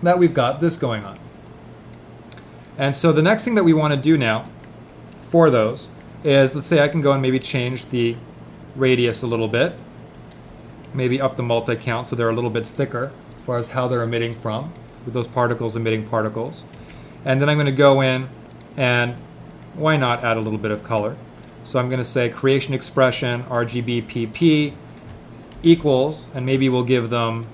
that we've got this going on. And so the next thing that we want to do now for those is, let's say I can go and maybe change the radius a little bit, maybe up the multi-count so they're a little bit thicker as far as how they're emitting from, with those particles emitting particles. And then I'm going to go in and, why not add a little bit of color? So I'm going to say creation expression RGB PP equals, and maybe we'll give them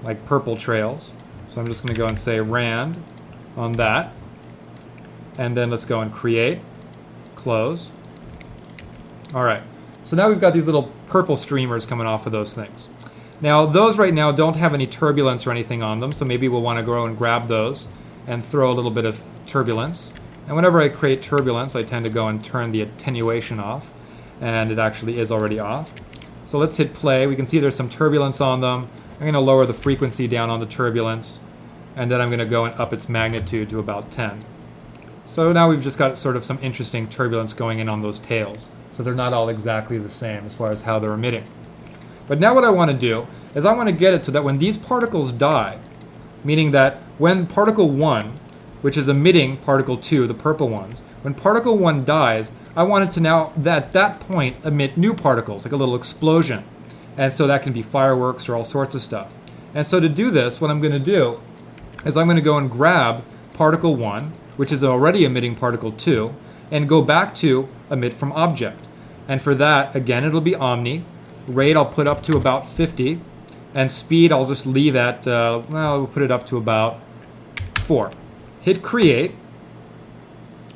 like purple trails. So I'm just going to go and say rand on that. And then let's go and create, close. All right. So now we've got these little purple streamers coming off of those things. Now those right now don't have any turbulence or anything on them, so maybe we'll want to go and grab those and throw a little bit of turbulence. And whenever I create turbulence, I tend to go and turn the attenuation off, and it actually is already off. So let's hit play. We can see there's some turbulence on them. I'm going to lower the frequency down on the turbulence, and then I'm going to go and up its magnitude to about 10. So now we've just got sort of some interesting turbulence going in on those tails. So they're not all exactly the same as far as how they're emitting. But now what I want to do is I want to get it so that when these particles die, meaning that when particle 1, which is emitting particle 2, the purple ones, when particle 1 dies, I want it to now, at that point, emit new particles, like a little explosion. And so that can be fireworks or all sorts of stuff. And so to do this, what I'm going to do is I'm going to go and grab particle 1, which is already emitting particle 2, and go back to emit from object. And for that, again, it'll be omni. Rate I'll put up to about 50, and speed I'll just leave at, well, we'll put it up to about 4. Hit create,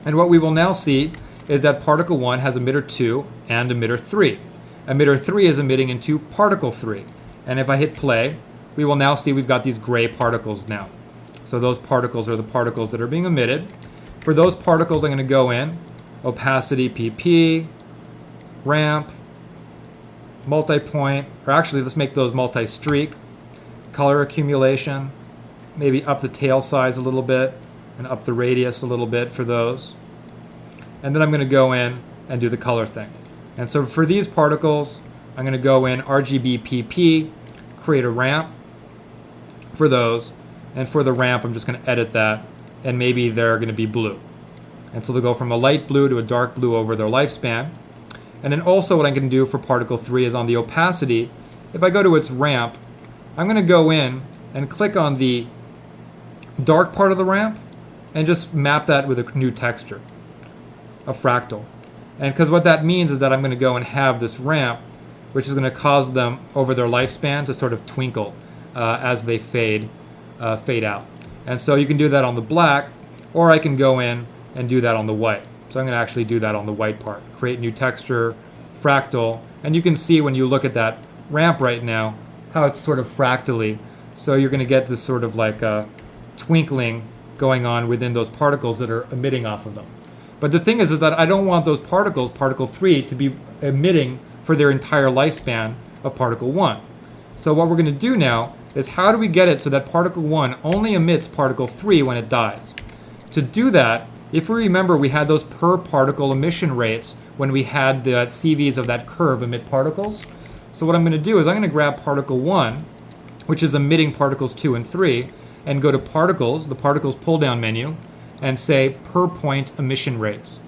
and what we will now see is that particle 1 has emitter 2 and emitter 3. Emitter 3 is emitting into particle 3. And if I hit play, we will now see we've got these gray particles now. So those particles are the particles that are being emitted. For those particles, I'm going to go in, opacity PP, ramp, multi-point, or actually let's make those multi-streak, color accumulation, maybe up the tail size a little bit, and up the radius a little bit for those. And then I'm going to go in and do the color thing. And so for these particles, I'm going to go in RGB PP, create a ramp for those, and for the ramp I'm just going to edit that, and maybe they're going to be blue. And so they'll go from a light blue to a dark blue over their lifespan. And then also what I'm going to do for particle 3 is on the opacity, if I go to its ramp, I'm going to go in and click on the dark part of the ramp and just map that with a new texture, a fractal. And because what that means is that I'm going to go and have this ramp, which is going to cause them over their lifespan to sort of twinkle as they fade out. And so you can do that on the black, or I can go in and do that on the white. So I'm going to actually do that on the white part. Create new texture, fractal, and you can see when you look at that ramp right now how it's sort of fractally. So you're going to get this sort of like a twinkling going on within those particles that are emitting off of them. But the thing is that I don't want those particles, particle 3, to be emitting for their entire lifespan of particle 1. So what we're going to do now is how do we get it so that particle 1 only emits particle 3 when it dies? To do that, if we remember, we had those per particle emission rates when we had the CVs of that curve emit particles. So what I'm going to do is I'm going to grab particle 1, which is emitting particles 2 and 3, and go to particles, the particles pull-down menu, and say per point emission rates.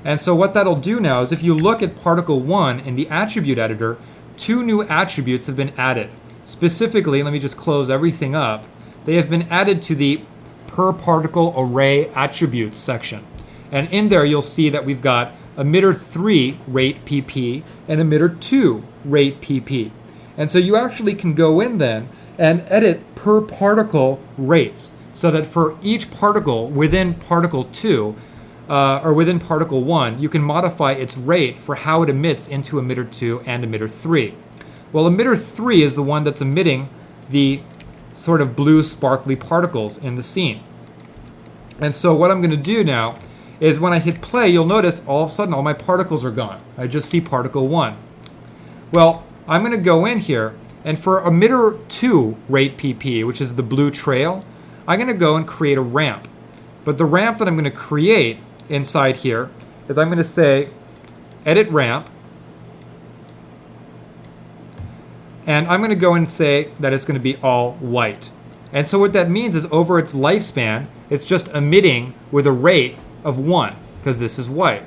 And so what that'll do now is if you look at particle 1 in the attribute editor, 2 new attributes have been added. Specifically, let me just close everything up. They have been added to the per particle array attributes section. And in there you'll see that we've got emitter 3 rate PP and emitter 2 rate PP. And so you actually can go in then and edit per particle rates so that for each particle within particle 2 or within particle 1, you can modify its rate for how it emits into emitter 2 and emitter 3. Well, emitter 3 is the one that's emitting the sort of blue sparkly particles in the scene. And so what I'm going to do now is when I hit play, you'll notice all of a sudden all my particles are gone. I just see particle 1. Well, I'm going to go in here, and for emitter 2 rate PP, which is the blue trail, I'm going to go and create a ramp. But the ramp that I'm going to create inside here is I'm going to say edit ramp, and I'm going to go and say that it's going to be all white. And so what that means is over its lifespan, it's just emitting with a rate of 1, because this is white.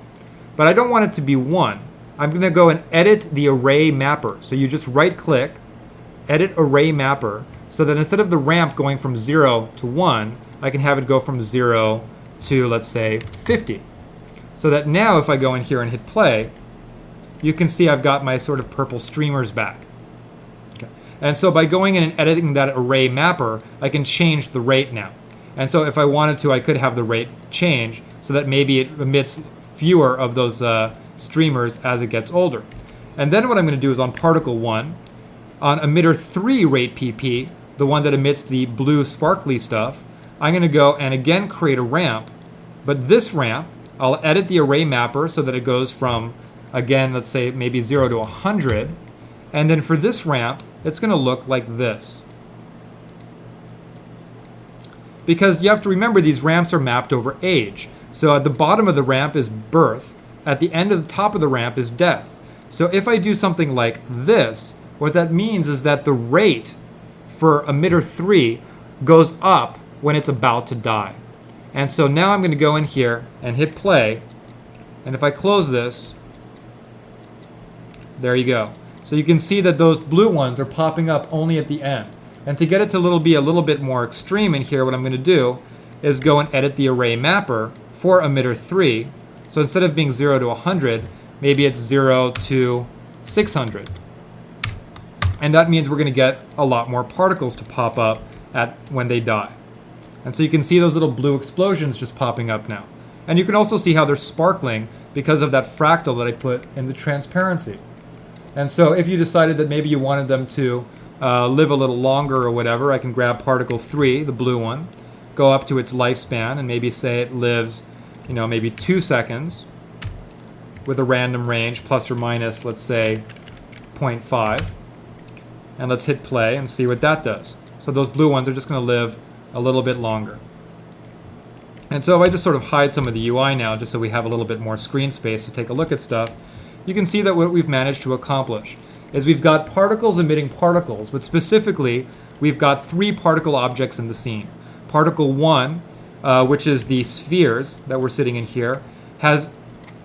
But I don't want it to be 1. I'm going to go and edit the array mapper. So you just right-click, edit array mapper, so that instead of the ramp going from 0 to 1, I can have it go from 0 to, let's say, 50. So that now if I go in here and hit play, you can see I've got my sort of purple streamers back. And so by going in and editing that array mapper, I can change the rate now. And so if I wanted to, I could have the rate change so that maybe it emits fewer of those streamers as it gets older. And then what I'm going to do is on particle 1, on emitter 3 rate PP, the one that emits the blue sparkly stuff, I'm going to go and again create a ramp. But this ramp, I'll edit the array mapper so that it goes from, again, let's say maybe 0 to 100. And then for this ramp, it's going to look like this. Because you have to remember these ramps are mapped over age. So at the bottom of the ramp is birth. At the end of the top of the ramp is death. So if I do something like this, what that means is that the rate for emitter 3 goes up when it's about to die. And so now I'm going to go in here and hit play. And if I close this, there you go. So you can see that those blue ones are popping up only at the end. And to get it to be a little bit more extreme in here, what I'm going to do is go and edit the array mapper for emitter 3. So instead of being 0 to 100, maybe it's 0 to 600. And that means we're going to get a lot more particles to pop up when they die. And so you can see those little blue explosions just popping up now. And you can also see how they're sparkling because of that fractal that I put in the transparency. And so if you decided that maybe you wanted them to live a little longer or whatever, I can grab particle 3, the blue one, go up to its lifespan, and maybe say it lives, maybe 2 seconds with a random range, plus or minus, let's say, 0.5. And let's hit play and see what that does. So those blue ones are just going to live a little bit longer. And so if I just sort of hide some of the UI now, just so we have a little bit more screen space to take a look at stuff, you can see that what we've managed to accomplish is we've got particles emitting particles, but specifically we've got 3 particle objects in the scene. Particle 1, which is the spheres that we're sitting in here, has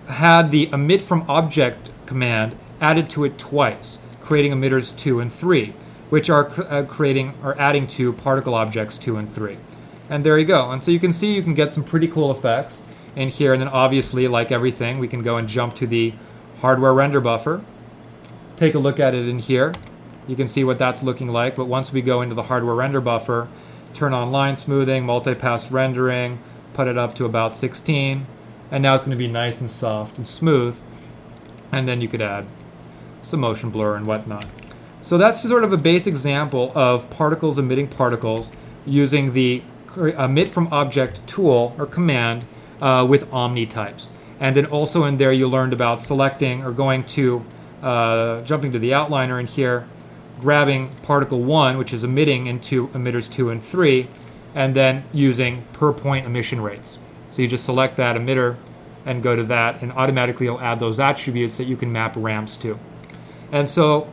had the emit from object command added to it twice, creating emitters 2 and 3, which are adding to particle objects 2 and 3. And there you go. And so you can see you can get some pretty cool effects in here. And then obviously, like everything, we can go and jump to the hardware render buffer. Take a look at it in here. You can see what that's looking like. But once we go into the hardware render buffer, turn on line smoothing, multipass rendering, put it up to about 16. And now it's going to be nice and soft and smooth. And then you could add some motion blur and whatnot. So that's sort of a base example of particles emitting particles using the emit from object tool or command with omni types. And then also in there you learned about selecting or going to jumping to the outliner in here, grabbing particle 1, which is emitting into emitters 2 and 3, and then using per point emission rates. So you just select that emitter and go to that, and automatically it'll add those attributes that you can map ramps to. And so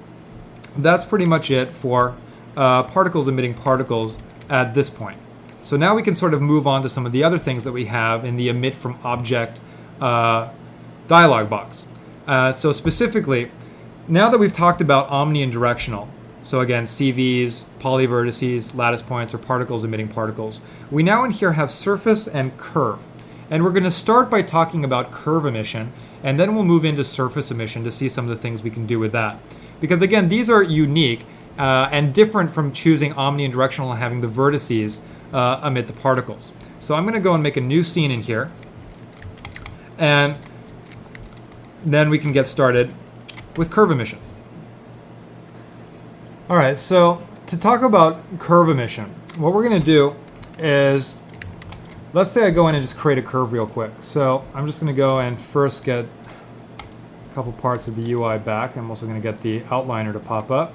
that's pretty much it for particles emitting particles at this point. So now we can sort of move on to some of the other things that we have in the emit from object dialog box. So specifically, now that we've talked about omni and directional, so again, CVs, polyvertices, lattice points, or particles emitting particles, we now in here have surface and curve. And we're going to start by talking about curve emission, and then we'll move into surface emission to see some of the things we can do with that. Because again, these are unique and different from choosing omni and directional and having the vertices emit the particles. So I'm going to go and make a new scene in here, and then we can get started with curve emission. All right, so to talk about curve emission, what we're going to do is, let's say I go in and just create a curve real quick. So I'm just going to go and first get a couple parts of the UI back. I'm also going to get the outliner to pop up.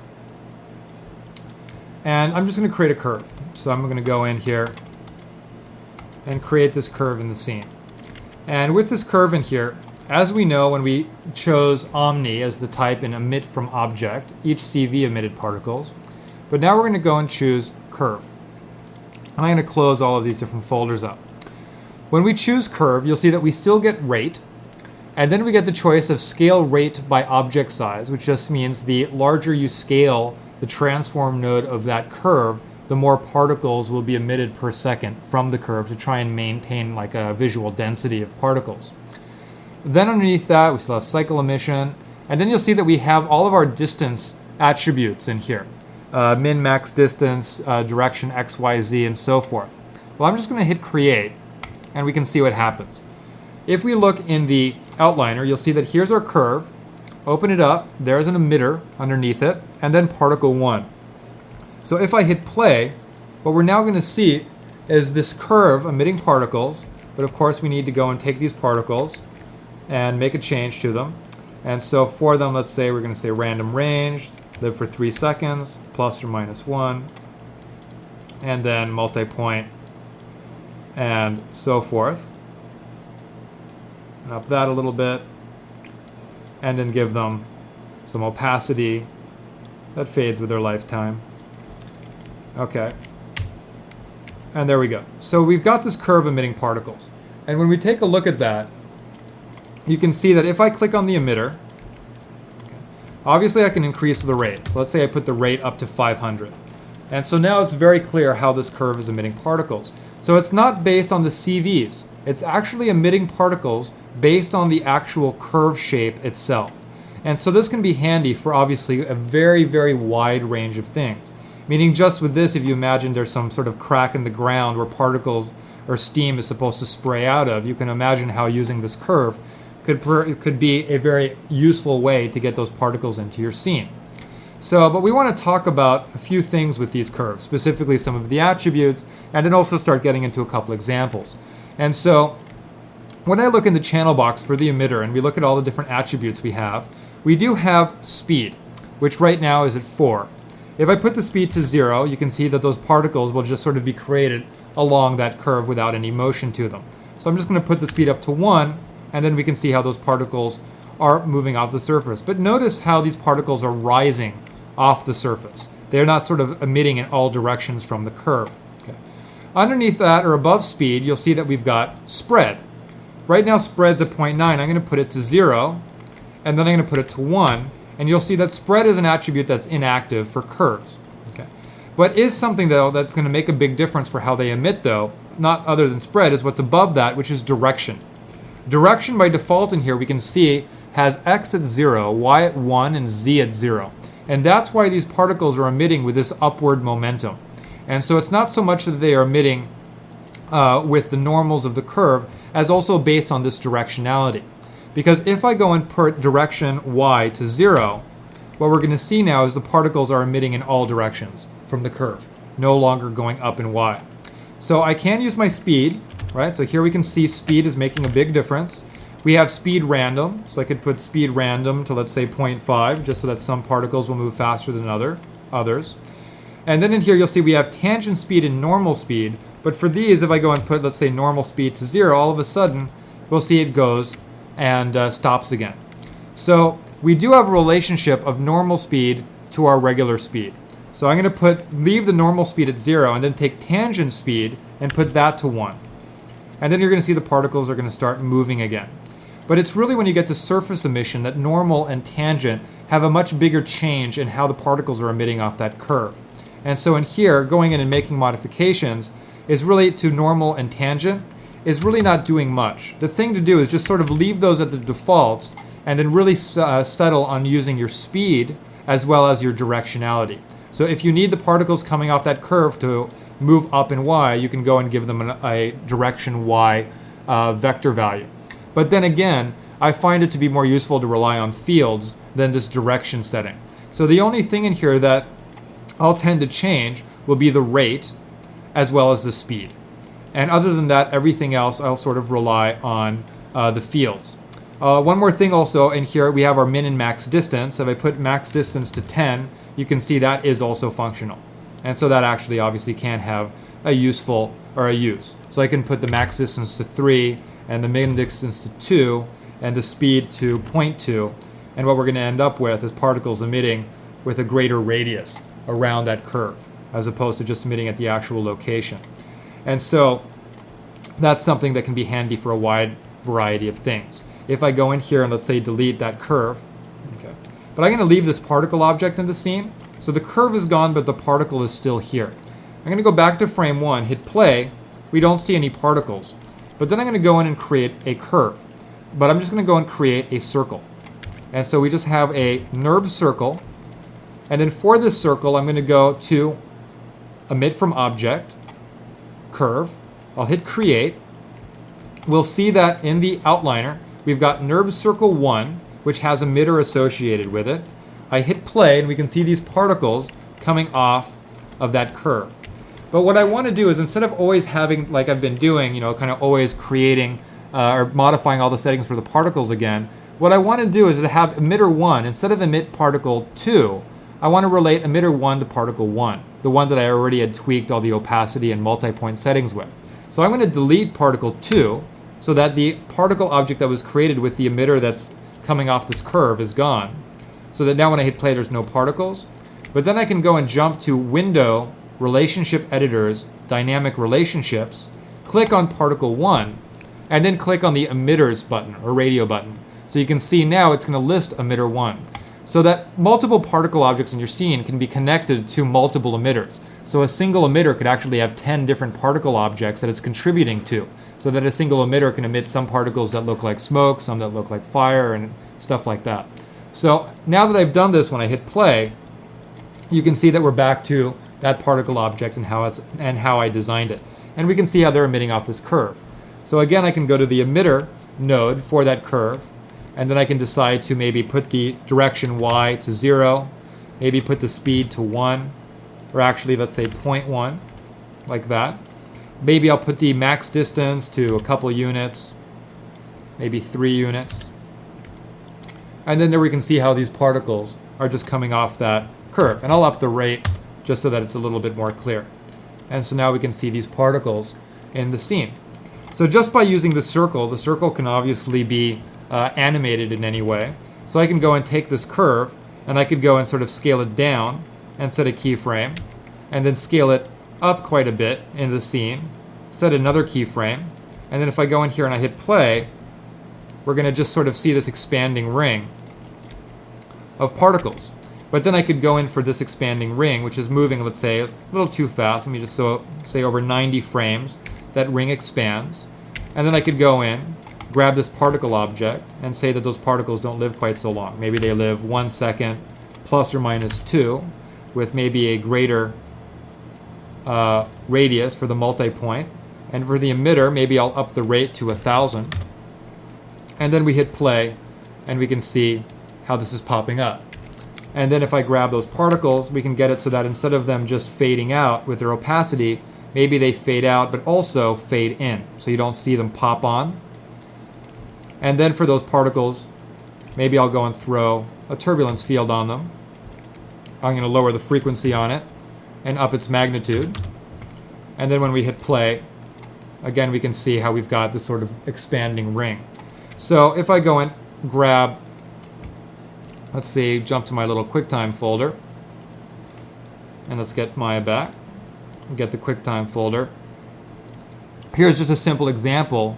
And I'm just going to create a curve. So I'm going to go in here and create this curve in the scene. And with this curve in here, as we know, when we chose omni as the type in emit from object, each CV emitted particles. But now we're going to go and choose curve. And I'm going to close all of these different folders up. When we choose curve, you'll see that we still get rate. And then we get the choice of scale rate by object size, which just means the larger you scale the transform node of that curve, the more particles will be emitted per second from the curve to try and maintain like a visual density of particles. Then underneath that, we still have cycle emission. And then you'll see that we have all of our distance attributes in here. Min, max distance, direction, X, Y, Z, and so forth. Well, I'm just going to hit create, and we can see what happens. If we look in the outliner, you'll see that here's our curve. Open it up. There's an emitter underneath it, and then particle 1. So if I hit play, what we're now going to see is this curve emitting particles, but of course we need to go and take these particles and make a change to them. And so for them, let's say we're going to say random range, live for 3 seconds, plus or minus 1, and then multi-point, and so forth. And up that a little bit, and then give them some opacity that fades with their lifetime. Okay. And there we go. So we've got this curve emitting particles. And when we take a look at that, you can see that if I click on the emitter, obviously I can increase the rate. So let's say I put the rate up to 500. And so now it's very clear how this curve is emitting particles. So it's not based on the CVs. It's actually emitting particles based on the actual curve shape itself. And so this can be handy for obviously a very, very wide range of things. Meaning just with this, if you imagine there's some sort of crack in the ground where particles or steam is supposed to spray out of, you can imagine how using this curve could be a very useful way to get those particles into your scene. So, but we want to talk about a few things with these curves, specifically some of the attributes, and then also start getting into a couple examples. And so, when I look in the channel box for the emitter and we look at all the different attributes we do have speed, which right now is at 4. If I put the speed to 0, you can see that those particles will just sort of be created along that curve without any motion to them. So I'm just going to put the speed up to 1, and then we can see how those particles are moving off the surface. But notice how these particles are rising off the surface. They're not sort of emitting in all directions from the curve. Okay. Underneath that, or above speed, you'll see that we've got spread. Right now spread's at 0.9. I'm going to put it to 0, and then I'm going to put it to 1. And you'll see that spread is an attribute that's inactive for curves. Okay. But is something, though, that's going to make a big difference for how they emit, though, not other than spread, is what's above that, which is direction. Direction, by default in here, we can see, has x at 0, y at 1, and z at 0. And that's why these particles are emitting with this upward momentum. And so it's not so much that they are emitting with the normals of the curve, as also based on this directionality. Because if I go and put direction y to 0, what we're going to see now is the particles are emitting in all directions from the curve, no longer going up in y. So I can use my speed, right? So here we can see speed is making a big difference. We have speed random, so I could put speed random to, let's say, 0.5, just so that some particles will move faster than others. And then in here you'll see we have tangent speed and normal speed, but for these, if I go and put, let's say, normal speed to 0, all of a sudden we'll see it goes and stops again. So we do have a relationship of normal speed to our regular speed. So I'm going to leave the normal speed at 0 and then take tangent speed and put that to 1. And then you're going to see the particles are going to start moving again. But it's really when you get to surface emission that normal and tangent have a much bigger change in how the particles are emitting off that curve. And so in here, going in and making modifications is really to normal and tangent is really not doing much. The thing to do is just sort of leave those at the defaults and then really settle on using your speed as well as your directionality. So if you need the particles coming off that curve to move up in y, you can go and give them a direction y vector value. But then again, I find it to be more useful to rely on fields than this direction setting. So the only thing in here that I'll tend to change will be the rate as well as the speed. And other than that, everything else I'll sort of rely on the fields. One more thing also, in here we have our min and max distance. If I put max distance to 10, you can see that is also functional. And so that actually obviously can have a useful or a use. So I can put the max distance to 3 and the min distance to 2 and the speed to 0.2. And what we're going to end up with is particles emitting with a greater radius around that curve, as opposed to just emitting at the actual location. And so that's something that can be handy for a wide variety of things. If I go in here and let's say delete that curve, okay, but I'm going to leave this particle object in the scene. So the curve is gone, but the particle is still here. I'm going to go back to frame 1, hit play. We don't see any particles. But then I'm going to go in and create a curve. But I'm just going to go and create a circle. And so we just have a NURB circle. And then for this circle, I'm going to go to emit from object, curve. I'll hit create. We'll see that in the outliner, we've got NURB circle 1, which has emitter associated with it. I hit play, and we can see these particles coming off of that curve. But what I want to do is, instead of always having, like I've been doing, kind of always creating or modifying all the settings for the particles again, what I want to do is to have emitter 1, instead of emit particle 2, I want to relate emitter 1 to particle 1, the one that I already had tweaked all the opacity and multi-point settings with. So I'm going to delete particle 2 so that the particle object that was created with the emitter that's coming off this curve is gone. So that now when I hit play, there's no particles. But then I can go and jump to Window, Relationship Editors, Dynamic Relationships, click on particle 1, and then click on the emitters button or radio button. So you can see now it's going to list emitter 1. So that multiple particle objects in your scene can be connected to multiple emitters. So a single emitter could actually have 10 different particle objects that it's contributing to, so that a single emitter can emit some particles that look like smoke, some that look like fire, and stuff like that. So now that I've done this, when I hit play, you can see that we're back to that particle object and how I designed it. And we can see how they're emitting off this curve. So again, I can go to the emitter node for that curve, and then I can decide to maybe put the direction y to 0, maybe put the speed to 1, or actually let's say 0.1, like that. Maybe I'll put the max distance to a couple units, maybe 3 units. And then there we can see how these particles are just coming off that curve. And I'll up the rate just so that it's a little bit more clear. And so now we can see these particles in the scene. So just by using the circle can obviously be animated in any way. So I can go and take this curve, and I could go and sort of scale it down and set a keyframe, and then scale it up quite a bit in the scene, set another keyframe, and then if I go in here and I hit play, we're going to just sort of see this expanding ring of particles. But then I could go in for this expanding ring, which is moving, let's say, a little too fast. Let me just say over 90 frames, that ring expands. And then I could go in, grab this particle object, and say that those particles don't live quite so long. Maybe they live 1 second plus or minus 2, with maybe a greater radius for the multi-point. And for the emitter, maybe I'll up the rate to 1,000. And then we hit play, and we can see how this is popping up. And then if I grab those particles, we can get it so that instead of them just fading out with their opacity, maybe they fade out but also fade in, so you don't see them pop on. And then for those particles, maybe I'll go and throw a turbulence field on them. I'm going to lower the frequency on it and up its magnitude. And then when we hit play, again we can see how we've got this sort of expanding ring. So if I go and grab, let's see, jump to my little QuickTime folder, and let's get Maya back, get the QuickTime folder. Here's just a simple example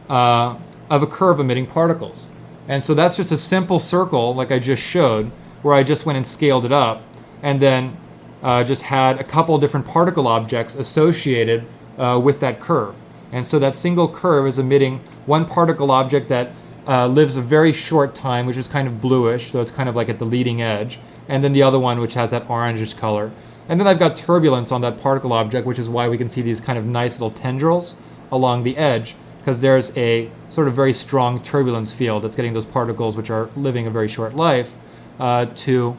of a curve emitting particles. And so that's just a simple circle like I just showed, where I just went and scaled it up, and then just had a couple different particle objects associated with that curve. And so that single curve is emitting one particle object that lives a very short time, which is kind of bluish, so it's kind of like at the leading edge, and then the other one which has that orangish color. And then I've got turbulence on that particle object, which is why we can see these kind of nice little tendrils along the edge, because there's a sort of very strong turbulence field that's getting those particles, which are living a very short life, to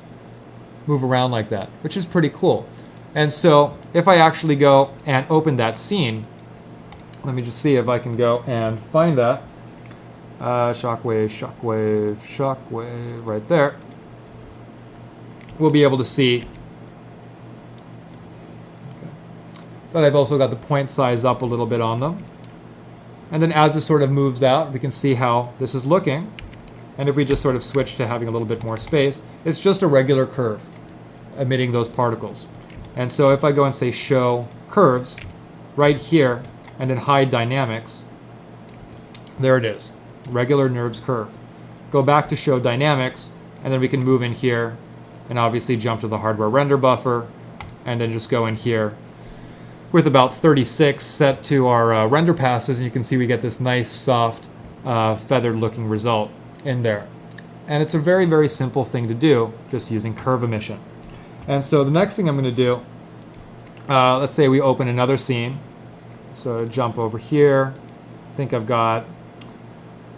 move around like that, which is pretty cool. And so if I actually go and open that scene, let me just see if I can go and find that. Shockwave, shockwave, shockwave, right there. We'll be able to see that I've also got the point size up a little bit on them. And then as this sort of moves out, we can see how this is looking. And if we just sort of switch to having a little bit more space, it's just a regular curve emitting those particles. And so if I go and say show curves right here and then hide dynamics, there it is, regular NURBS curve. Go back to show dynamics, and then we can move in here and obviously jump to the hardware render buffer, and then just go in here with about 36 set to our render passes, and you can see we get this nice soft feathered looking result in there. And it's a very, very simple thing to do, just using curve emission. And so the next thing I'm going to do, let's say we open another scene. So jump over here. I think I've got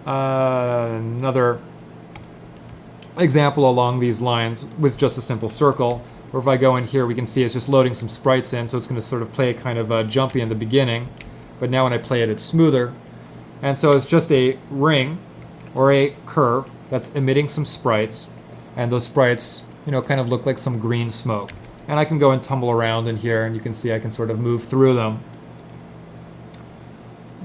another example along these lines with just a simple circle. Or if I go in here, we can see it's just loading some sprites in, so it's going to sort of play kind of jumpy in the beginning. But now when I play it, it's smoother. And so it's just a ring or a curve that's emitting some sprites, and those sprites, you know, kind of look like some green smoke. And I can go and tumble around in here, and you can see I can sort of move through them.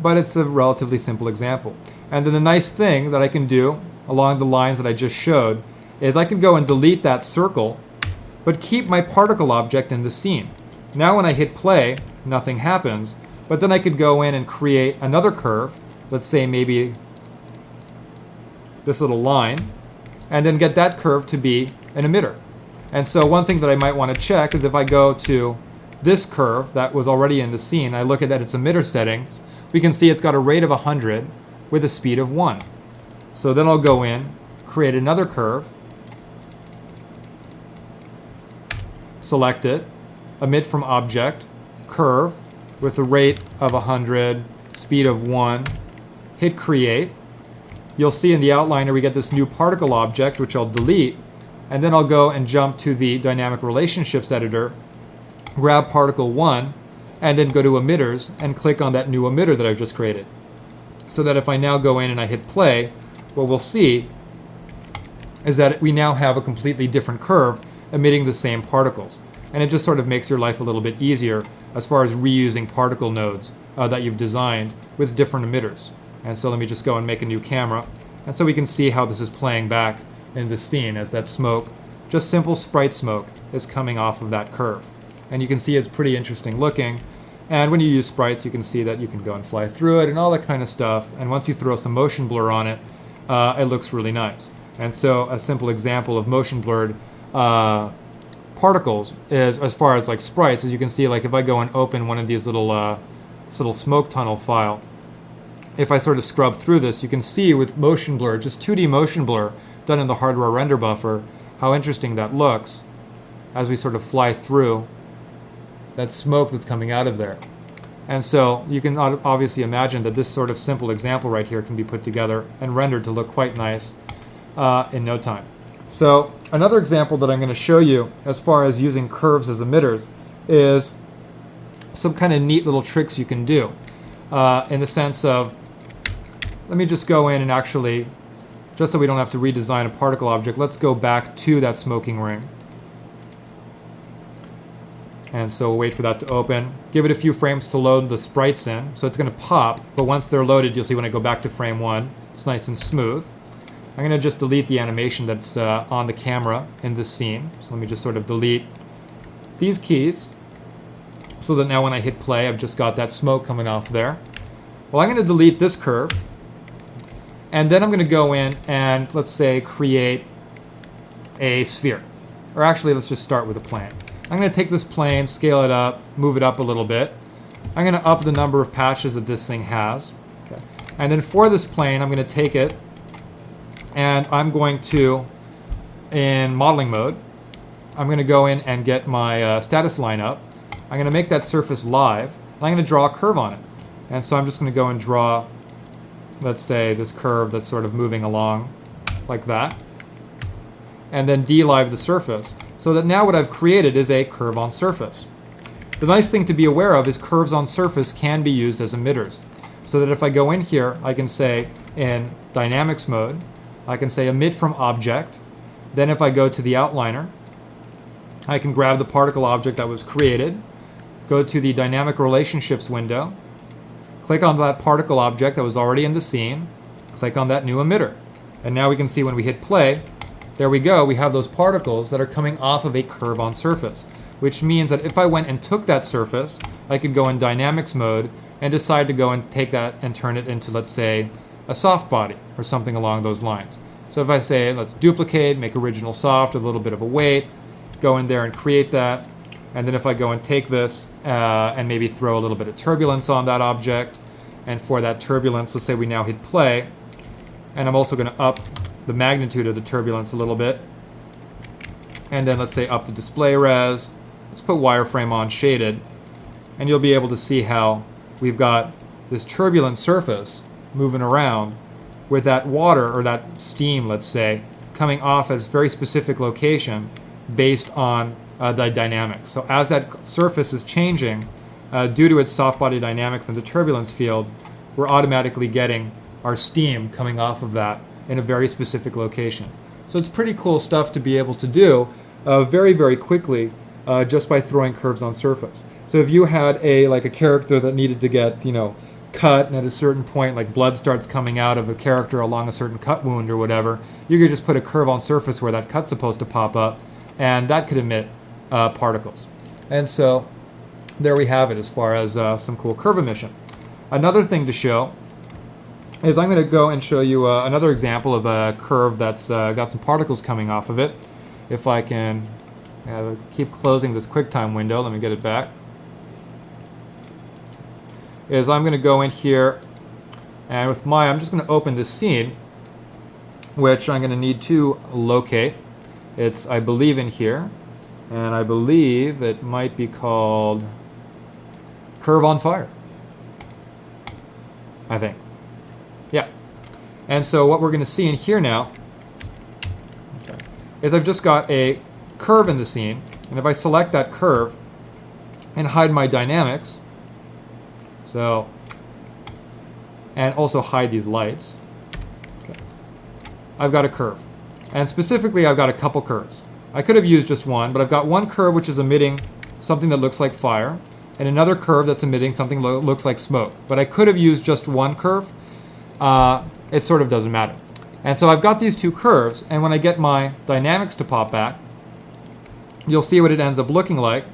But it's a relatively simple example. And then the nice thing that I can do along the lines that I just showed is I can go and delete that circle, but keep my particle object in the scene. Now when I hit play, nothing happens, but then I could go in and create another curve, let's say maybe this little line, and then get that curve to be an emitter. And so one thing that I might want to check is if I go to this curve that was already in the scene, I look at its emitter setting, we can see it's got a rate of 100 with a speed of 1. So then I'll go in, create another curve, select it, emit from object, curve with a rate of 100, speed of 1, hit create. You'll see in the outliner we get this new particle object, which I'll delete, and then I'll go and jump to the dynamic relationships editor, grab particle 1, and then go to emitters and click on that new emitter that I've just created. So that if I now go in and I hit play, what we'll see is that we now have a completely different curve emitting the same particles. And it just sort of makes your life a little bit easier as far as reusing particle nodes that you've designed with different emitters. And so let me just go and make a new camera. And so we can see how this is playing back in the scene as that smoke, just simple sprite smoke, is coming off of that curve. And you can see it's pretty interesting looking. And when you use sprites, you can see that you can go and fly through it and all that kind of stuff. And once you throw some motion blur on it, it looks really nice. And so a simple example of motion blurred particles is, as far as like sprites, as you can see, like if I go and open one of these little smoke tunnel file, if I sort of scrub through this, you can see with motion blur, just 2D motion blur done in the hardware render buffer, how interesting that looks as we sort of fly through that smoke that's coming out of there. And so you can obviously imagine that this sort of simple example right here can be put together and rendered to look quite nice in no time. So another example that I'm going to show you as far as using curves as emitters is some kind of neat little tricks you can do in the sense of, let me just go in and actually, just so we don't have to redesign a particle object, let's go back to that smoking ring. And so we'll wait for that to open. Give it a few frames to load the sprites in. So it's going to pop, but once they're loaded, you'll see when I go back to frame 1, it's nice and smooth. I'm going to just delete the animation that's on the camera in this scene. So let me just sort of delete these keys so that now when I hit play, I've just got that smoke coming off there. Well, I'm going to delete this curve. And then I'm going to go in and, let's say, create a sphere. Or actually, let's just start with a plane. I'm going to take this plane, scale it up, move it up a little bit. I'm going to up the number of patches that this thing has. Okay. And then for this plane, I'm going to take it and I'm going to, in modeling mode, I'm going to go in and get my status line up. I'm going to make that surface live. I'm going to draw a curve on it. And so I'm just going to go and draw, let's say, this curve that's sort of moving along like that. And then de-live the surface. So that now what I've created is a curve on surface. The nice thing to be aware of is curves on surface can be used as emitters. So that if I go in here, I can say in dynamics mode, I can say emit from object. Then if I go to the outliner, I can grab the particle object that was created, go to the dynamic relationships window, click on that particle object that was already in the scene, click on that new emitter. And now we can see when we hit play, there we go, we have those particles that are coming off of a curve on surface, which means that if I went and took that surface, I could go in dynamics mode and decide to go and take that and turn it into, let's say, a soft body or something along those lines. So if I say, let's duplicate, make original soft, a little bit of a weight, go in there and create that, and then if I go and take this and maybe throw a little bit of turbulence on that object, and for that turbulence, let's say we now hit play, and I'm also going to up the magnitude of the turbulence a little bit, and then let's say up the display res, let's put wireframe on shaded, and you'll be able to see how we've got this turbulent surface moving around with that water or that steam, let's say, coming off at a very specific location based on the dynamics. So as that surface is changing due to its soft body dynamics and the turbulence field, we're automatically getting our steam coming off of that in a very specific location. So it's pretty cool stuff to be able to do very, very quickly just by throwing curves on surface. So if you had a character that needed to get, cut, and at a certain point, like blood starts coming out of a character along a certain cut wound or whatever, you could just put a curve on surface where that cut's supposed to pop up, and that could emit particles. And so there we have it as far as some cool curve emission. Another thing to show is I'm going to go and show you another example of a curve that's got some particles coming off of it. If I can keep closing this QuickTime window, let me get it back. is I'm going to go in here, and with I'm just going to open this scene, which I'm going to need to locate. It's, I believe, in here, and I believe it might be called Curve on Fire, I think. Yeah. And so what we're going to see in here now is I've just got a curve in the scene, and if I select that curve and hide my dynamics, so, and also hide these lights, okay, I've got a curve. And specifically, I've got a couple curves. I could have used just one, but I've got one curve which is emitting something that looks like fire, and another curve that's emitting something that looks like smoke. But I could have used just one curve. It sort of doesn't matter. And so I've got these two curves, and when I get my dynamics to pop back, you'll see what it ends up looking like.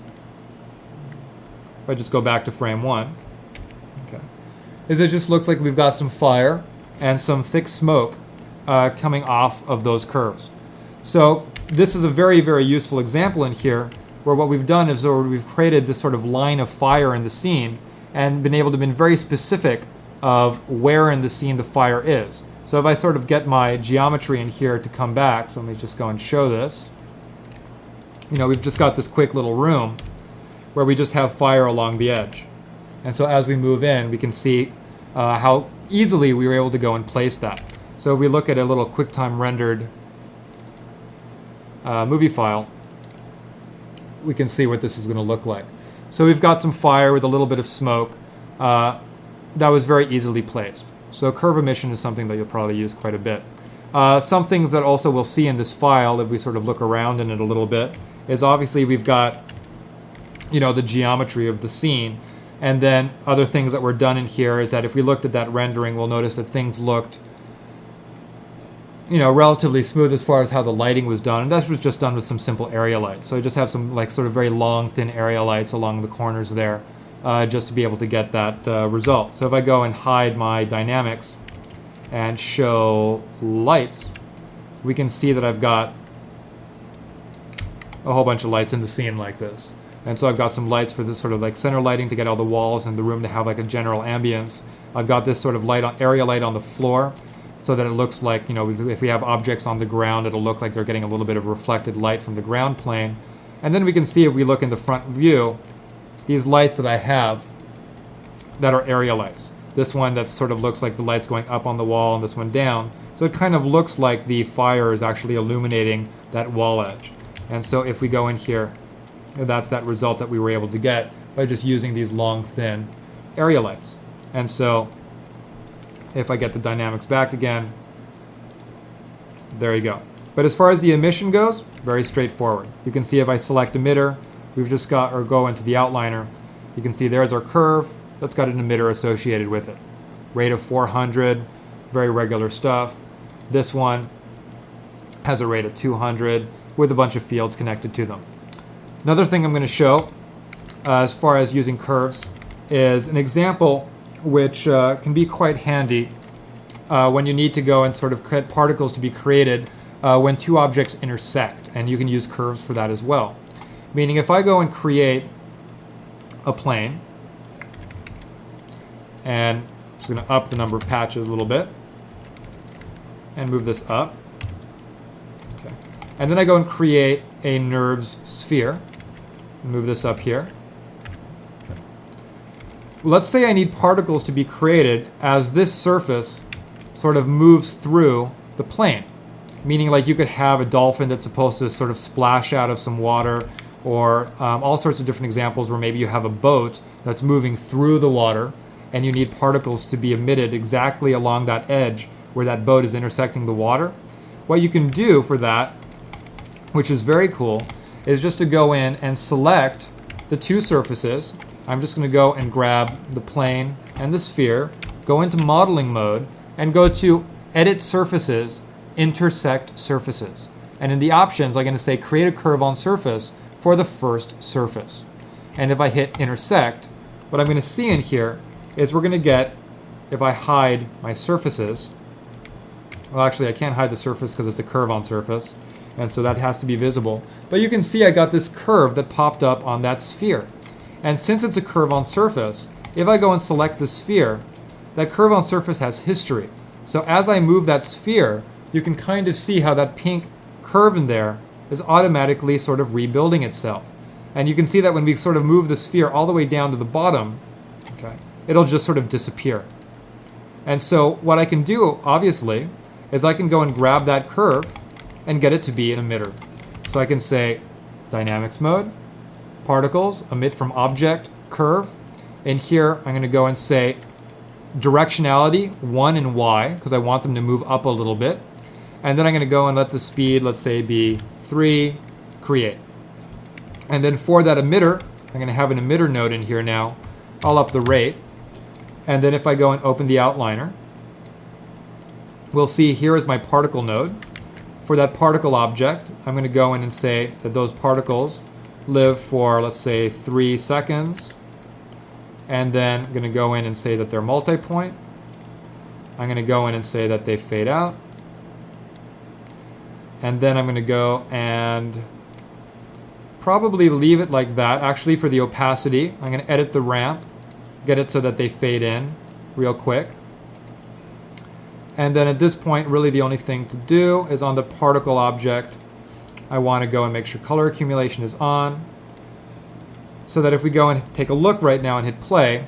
If I just go back to frame 1, okay, is it just looks like we've got some fire and some thick smoke coming off of those curves. So this is a very, very useful example in here where what we've done is we've created this sort of line of fire in the scene and been able to be very specific of where in the scene the fire is. So if I sort of get my geometry in here to come back, so let me just go and show this. You know, we've just got this quick little room where we just have fire along the edge. And so as we move in, we can see how easily we were able to go and place that. So if we look at a little QuickTime rendered movie file, we can see what this is going to look like. So we've got some fire with a little bit of smoke that was very easily placed. So curve emission is something that you'll probably use quite a bit. Some things that also we'll see in this file, if we sort of look around in it a little bit, is obviously we've got, you know, the geometry of the scene. And then other things that were done in here is that if we looked at that rendering, we'll notice that things looked, you know, relatively smooth as far as how the lighting was done. And that was just done with some simple area lights. So you just have some like sort of very long, thin area lights along the corners there, just to be able to get that result. So if I go and hide my dynamics and show lights, we can see that I've got a whole bunch of lights in the scene like this. And so I've got some lights for this sort of like center lighting to get all the walls and the room to have like a general ambience. I've got this sort of light on, area light on the floor, so that it looks like, you know, if we have objects on the ground, it'll look like they're getting a little bit of reflected light from the ground plane. And then we can see, if we look in the front view, these lights that I have that are area lights. This one that sort of looks like the lights going up on the wall, and this one down. So it kind of looks like the fire is actually illuminating that wall edge. And so if we go in here, that's that result that we were able to get by just using these long, thin area lights. And so if I get the dynamics back again, there you go. But as far as the emission goes, very straightforward. You can see if I select emitter, we've just got, or go into the outliner, you can see there's our curve, that's got an emitter associated with it. Rate of 400, very regular stuff. This one has a rate of 200 with a bunch of fields connected to them. Another thing I'm going to show as far as using curves is an example which can be quite handy when you need to go and sort of create particles to be created when two objects intersect, and you can use curves for that as well. Meaning if I go and create a plane, and I'm just going to up the number of patches a little bit and move this up, okay. And then I go and create a NURBS sphere, move this up here. Let's say I need particles to be created as this surface sort of moves through the plane. Meaning like you could have a dolphin that's supposed to sort of splash out of some water, or all sorts of different examples where maybe you have a boat that's moving through the water and you need particles to be emitted exactly along that edge where that boat is intersecting the water. What you can do for that, which is very cool, is just to go in and select the two surfaces. I'm just going to go and grab the plane and the sphere, go into modeling mode, and go to Edit Surfaces, Intersect Surfaces. And in the options, I'm going to say Create a Curve on Surface for the first surface. And if I hit Intersect, what I'm going to see in here is we're going to get, if I hide my surfaces, well actually I can't hide the surface because it's a curve on surface, and so that has to be visible. But you can see I got this curve that popped up on that sphere. And since it's a curve on surface, if I go and select the sphere, that curve on surface has history. So as I move that sphere, you can kind of see how that pink curve in there is automatically sort of rebuilding itself. And you can see that when we sort of move the sphere all the way down to the bottom, okay, it'll just sort of disappear. And so what I can do, obviously, is I can go and grab that curve and get it to be an emitter. So I can say dynamics mode, particles, emit from object, curve. And here I'm going to go and say directionality 1 and Y, because I want them to move up a little bit. And then I'm going to go and let the speed, let's say, be 3, create. And then for that emitter, I'm going to have an emitter node in here now. I'll up the rate. And then if I go and open the outliner, we'll see here is my particle node. For that particle object, I'm going to go in and say that those particles live for, let's say, 3 seconds. And then I'm going to go in and say that they're multi-point. I'm going to go in and say that they fade out. And then I'm going to go and probably leave it like that. Actually, for the opacity, I'm going to edit the ramp, get it so that they fade in real quick. And then at this point, really the only thing to do is on the particle object, I want to go and make sure color accumulation is on, so that if we go and take a look right now and hit play,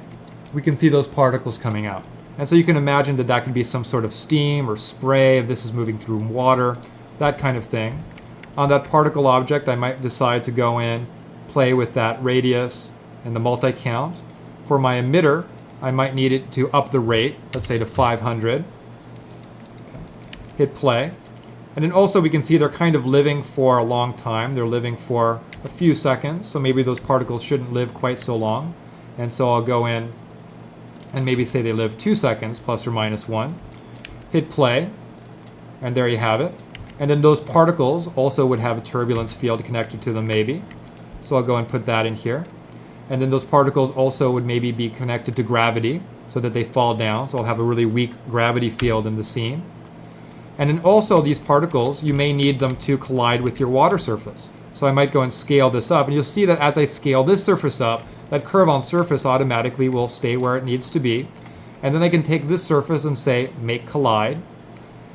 we can see those particles coming out. And so you can imagine that that could be some sort of steam or spray if this is moving through water, that kind of thing. On that particle object, I might decide to go in, play with that radius and the multi-count. For my emitter, I might need it to up the rate, let's say to 500. Okay. Hit play. And then also we can see they're kind of living for a long time. They're living for a few seconds, so maybe those particles shouldn't live quite so long. And so I'll go in and maybe say they live 2 seconds, plus or minus 1. Hit play, and there you have it. And then those particles also would have a turbulence field connected to them maybe. So I'll go and put that in here. And then those particles also would maybe be connected to gravity so that they fall down. So I'll have a really weak gravity field in the scene. And then also these particles, you may need them to collide with your water surface. So I might go and scale this up. And you'll see that as I scale this surface up, that curve on surface automatically will stay where it needs to be. And then I can take this surface and say, make collide.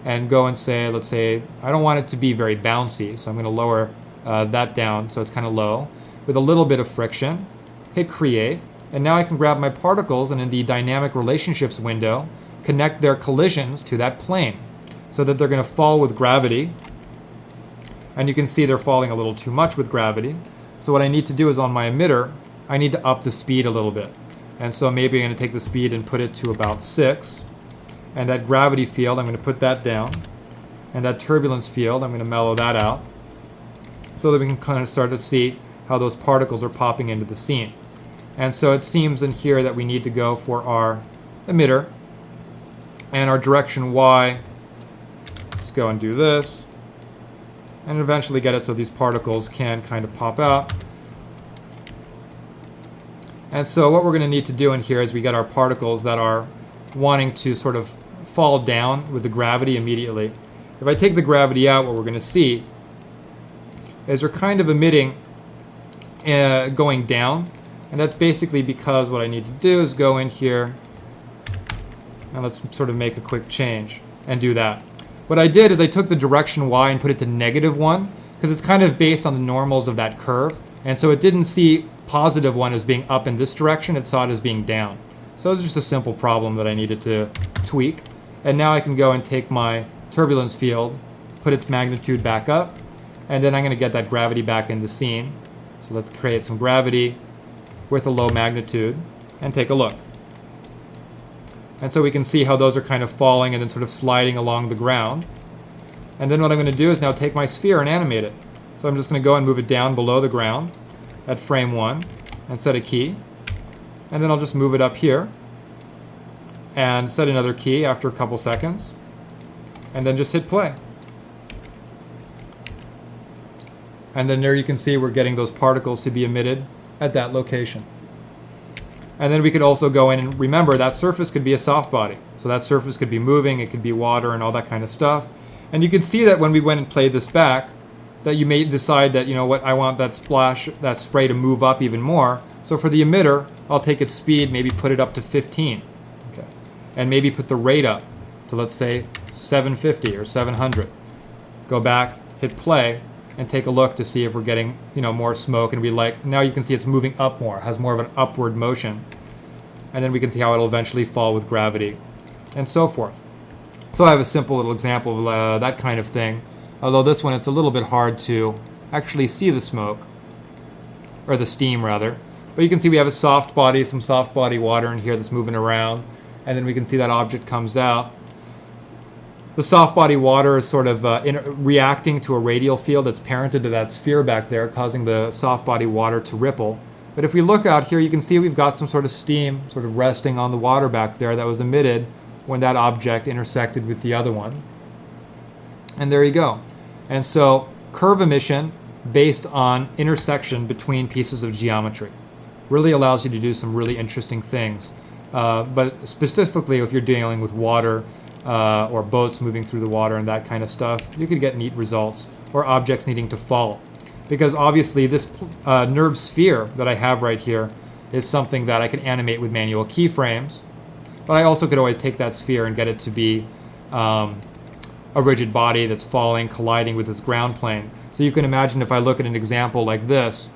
And go and say, let's say, I don't want it to be very bouncy. So I'm going to lower that down so it's kind of low. With a little bit of friction. Hit create. And now I can grab my particles and in the dynamic relationships window, connect their collisions to that plane, so that they're going to fall with gravity. And you can see they're falling a little too much with gravity. So what I need to do is on my emitter, I need to up the speed a little bit. And so maybe I'm going to take the speed and put it to about 6. And that gravity field, I'm going to put that down. And that turbulence field, I'm going to mellow that out. So that we can kind of start to see how those particles are popping into the scene. And so it seems in here that we need to go for our emitter. And our direction Y, let's go and do this. And eventually get it so these particles can kind of pop out. And so what we're going to need to do in here is we get our particles that are wanting to sort of fall down with the gravity immediately. If I take the gravity out, what we're going to see is they're kind of emitting going down. And that's basically because what I need to do is go in here and let's sort of make a quick change and do that. What I did is I took the direction Y and put it to -1 because it's kind of based on the normals of that curve. And so it didn't see +1 as being up in this direction, it saw it as being down. So it was just a simple problem that I needed to tweak. And now I can go and take my turbulence field, put its magnitude back up, and then I'm going to get that gravity back in the scene. So let's create some gravity with a low magnitude and take a look. And so we can see how those are kind of falling and then sort of sliding along the ground. And then what I'm going to do is now take my sphere and animate it. So I'm just going to go and move it down below the ground at frame 1 and set a key. And then I'll just move it up here and set another key after a couple seconds. And then just hit play. And then there you can see we're getting those particles to be emitted at that location. And then we could also go in and remember that surface could be a soft body. So that surface could be moving, it could be water and all that kind of stuff. And you can see that when we went and played this back, that you may decide that, you know what, I want that splash, that spray to move up even more. So for the emitter, I'll take its speed, maybe put it up to 15. Okay. And maybe put the rate up to, let's say, 750 or 700. Go back, hit play, and take a look to see if we're getting, more smoke. And now you can see it's moving up more, has more of an upward motion. And then we can see how it'll eventually fall with gravity, and so forth. So I have a simple little example of that kind of thing. Although this one, it's a little bit hard to actually see the smoke, or the steam rather. But you can see we have a soft body, some soft body water in here that's moving around. And then we can see that object comes out. The soft body water is sort of reacting to a radial field that's parented to that sphere back there, causing the soft body water to ripple. But if we look out here, you can see we've got some sort of steam sort of resting on the water back there that was emitted when that object intersected with the other one. And there you go. And so curve emission based on intersection between pieces of geometry really allows you to do some really interesting things. But specifically if you're dealing with water or boats moving through the water and that kind of stuff, you could get neat results, or objects needing to fall. Because obviously this NURB sphere that I have right here is something that I can animate with manual keyframes. But I also could always take that sphere and get it to be a rigid body that's falling, colliding with this ground plane. So you can imagine if I look at an example like this,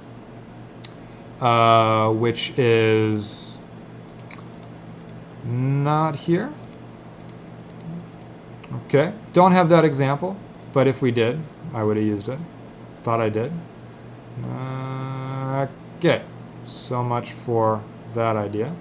which is not here. Okay, don't have that example, but if we did, I would have used it. Thought I did. Okay, so much for that idea.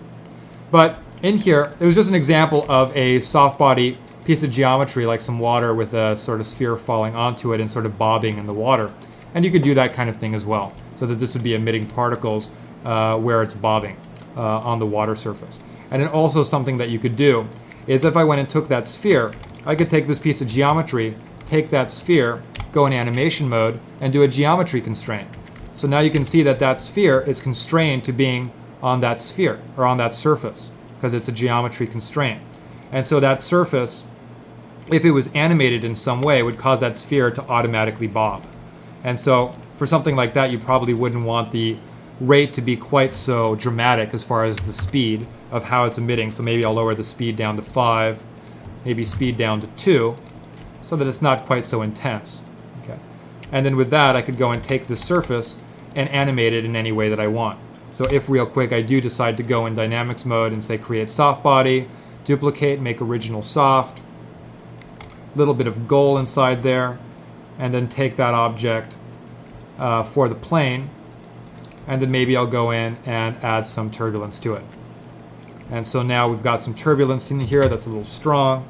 But in here, it was just an example of a soft body piece of geometry, like some water with a sort of sphere falling onto it and sort of bobbing in the water. And you could do that kind of thing as well, so that this would be emitting particles where it's bobbing on the water surface. And then also something that you could do is if I went and took that sphere, I could take this piece of geometry, take that sphere, go in animation mode, and do a geometry constraint. So now you can see that that sphere is constrained to being on that sphere, or on that surface, because it's a geometry constraint. And so that surface, if it was animated in some way, would cause that sphere to automatically bob. And so for something like that, you probably wouldn't want the rate to be quite so dramatic as far as the speed of how it's emitting. So maybe I'll lower the speed down to 5, maybe speed down to 2, so that it's not quite so intense. Okay. And then with that, I could go and take the surface and animate it in any way that I want. So if real quick I do decide to go in dynamics mode and say create soft body, duplicate, make original soft, little bit of goal inside there, and then take that object for the plane, and then maybe I'll go in and add some turbulence to it. And so now we've got some turbulence in here that's a little strong,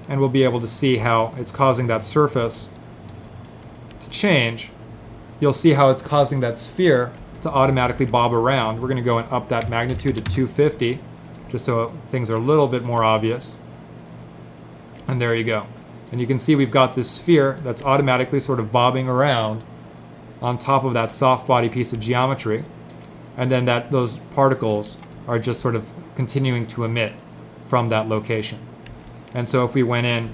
and we'll be able to see how it's causing that surface to change. You'll see how it's causing that sphere to automatically bob around. We're going to go and up that magnitude to 250, just so things are a little bit more obvious. And there you go. And you can see we've got this sphere that's automatically sort of bobbing around on top of that soft body piece of geometry. And then those particles are just sort of continuing to emit from that location. And so if we went in,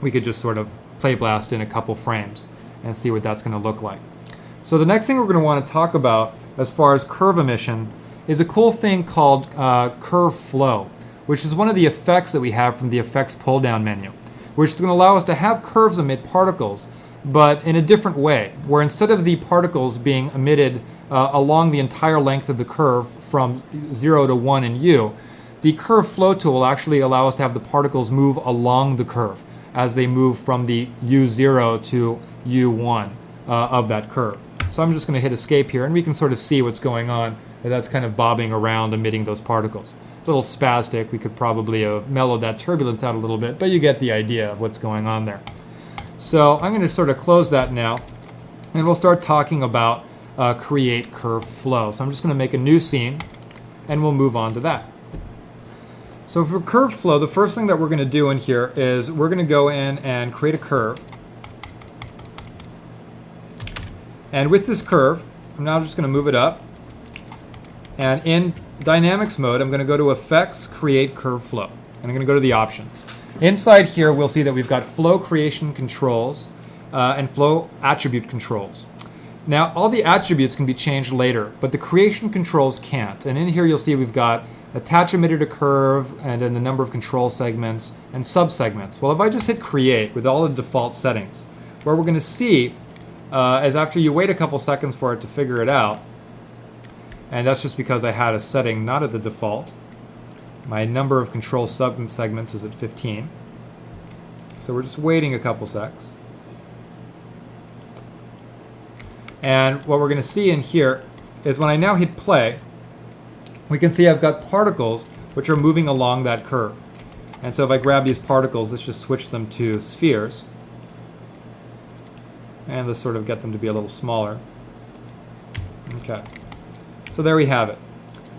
we could just sort of play blast in a couple frames and see what that's going to look like. So the next thing we're going to want to talk about as far as curve emission is a cool thing called curve flow, which is one of the effects that we have from the effects pull down menu, which is going to allow us to have curves emit particles, but in a different way, where instead of the particles being emitted along the entire length of the curve from 0 to 1 in U, the curve flow tool will actually allow us to have the particles move along the curve as they move from the U0 to U1 of that curve. So I'm just going to hit escape here, and we can sort of see what's going on. That's kind of bobbing around, emitting those particles. A little spastic. We could probably mellow that turbulence out a little bit, but you get the idea of what's going on there. So I'm going to sort of close that now, and we'll start talking about create curve flow. So I'm just going to make a new scene, and we'll move on to that. So for curve flow, the first thing that we're going to do in here is we're going to go in and create a curve. And with this curve, I'm now just going to move it up. And in dynamics mode, I'm going to go to effects, create curve flow. And I'm going to go to the options. Inside here, we'll see that we've got flow creation controls and flow attribute controls. Now, all the attributes can be changed later, but the creation controls can't. And in here you'll see we've got attach emitter to curve, and then the number of control segments and subsegments. Well, if I just hit create with all the default settings, what we're going to see is after you wait a couple seconds for it to figure it out, and that's just because I had a setting not at the default, my number of control subsegments is at 15. So we're just waiting a couple secs. And what we're going to see in here is when I now hit play, we can see I've got particles which are moving along that curve. And so if I grab these particles, let's just switch them to spheres. And let's sort of get them to be a little smaller. Okay. So there we have it.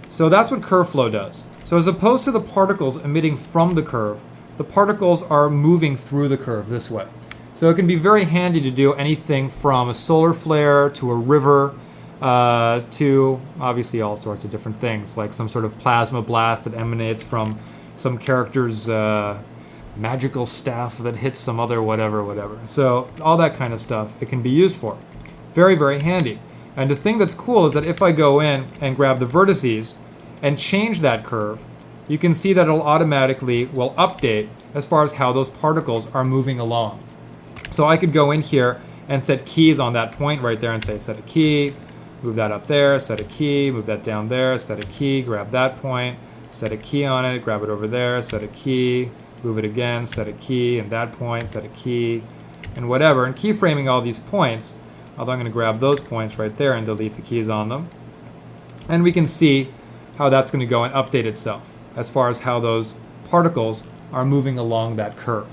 So that's what curve flow does. So as opposed to the particles emitting from the curve, the particles are moving through the curve this way. So it can be very handy to do anything from a solar flare to a river to obviously all sorts of different things, like some sort of plasma blast that emanates from some character's magical staff that hits some other whatever. So all that kind of stuff it can be used for. Very, very handy. And the thing that's cool is that if I go in and grab the vertices and change that curve, you can see that it'll automatically will update as far as how those particles are moving along. So I could go in here and set keys on that point right there and say set a key, move that up there, set a key, move that down there, set a key, grab that point, set a key on it, grab it over there, set a key, move it again, set a key, and that point, set a key, and whatever. And keyframing all these points, although I'm going to grab those points right there and delete the keys on them. And we can see how that's going to go and update itself as far as how those particles are moving along that curve.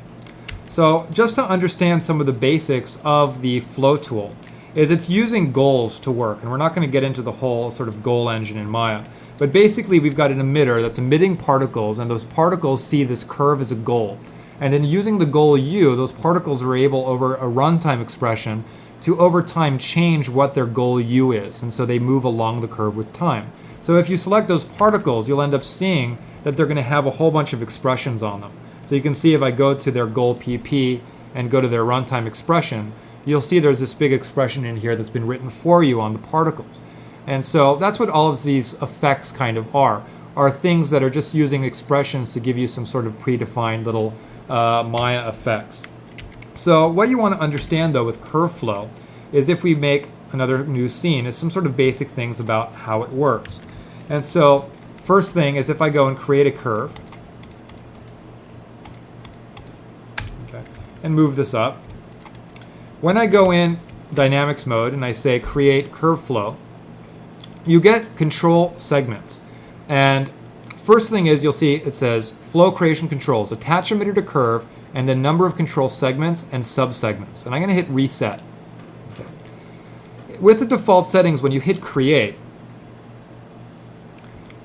So just to understand some of the basics of the flow tool is it's using goals to work, and we're not going to get into the whole sort of goal engine in Maya, but basically we've got an emitter that's emitting particles, and those particles see this curve as a goal, and in using the goal U, those particles are able over a runtime expression to over time change what their goal U is, and so they move along the curve with time. So if you select those particles, you'll end up seeing that they're going to have a whole bunch of expressions on them. So you can see if I go to their goal PP and go to their runtime expression, you'll see there's this big expression in here that's been written for you on the particles. And so that's what all of these effects kind of are things that are just using expressions to give you some sort of predefined little Maya effects. So what you want to understand though with curve flow is if we make another new scene is some sort of basic things about how it works. And so first thing is if I go and create a curve, okay, and move this up, when I go in dynamics mode and I say create curve flow, you get control segments. And first thing is you'll see it says flow creation controls, attach emitter to curve, and the number of control segments and subsegments. And I'm going to hit reset. Okay. With the default settings, when you hit create,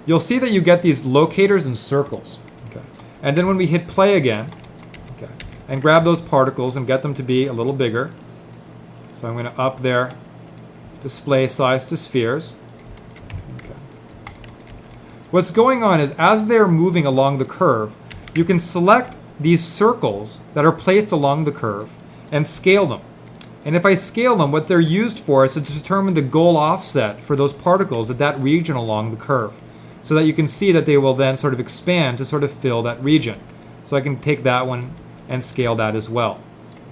you'll see that you get these locators and circles. Okay. And then when we hit play again, okay, and grab those particles and get them to be a little bigger, so I'm going to up their display size to spheres. Okay. What's going on is as they're moving along the curve, you can select these circles that are placed along the curve and scale them. And if I scale them, what they're used for is to determine the goal offset for those particles at that region along the curve, so that you can see that they will then sort of expand to sort of fill that region. So I can take that one and scale that as well.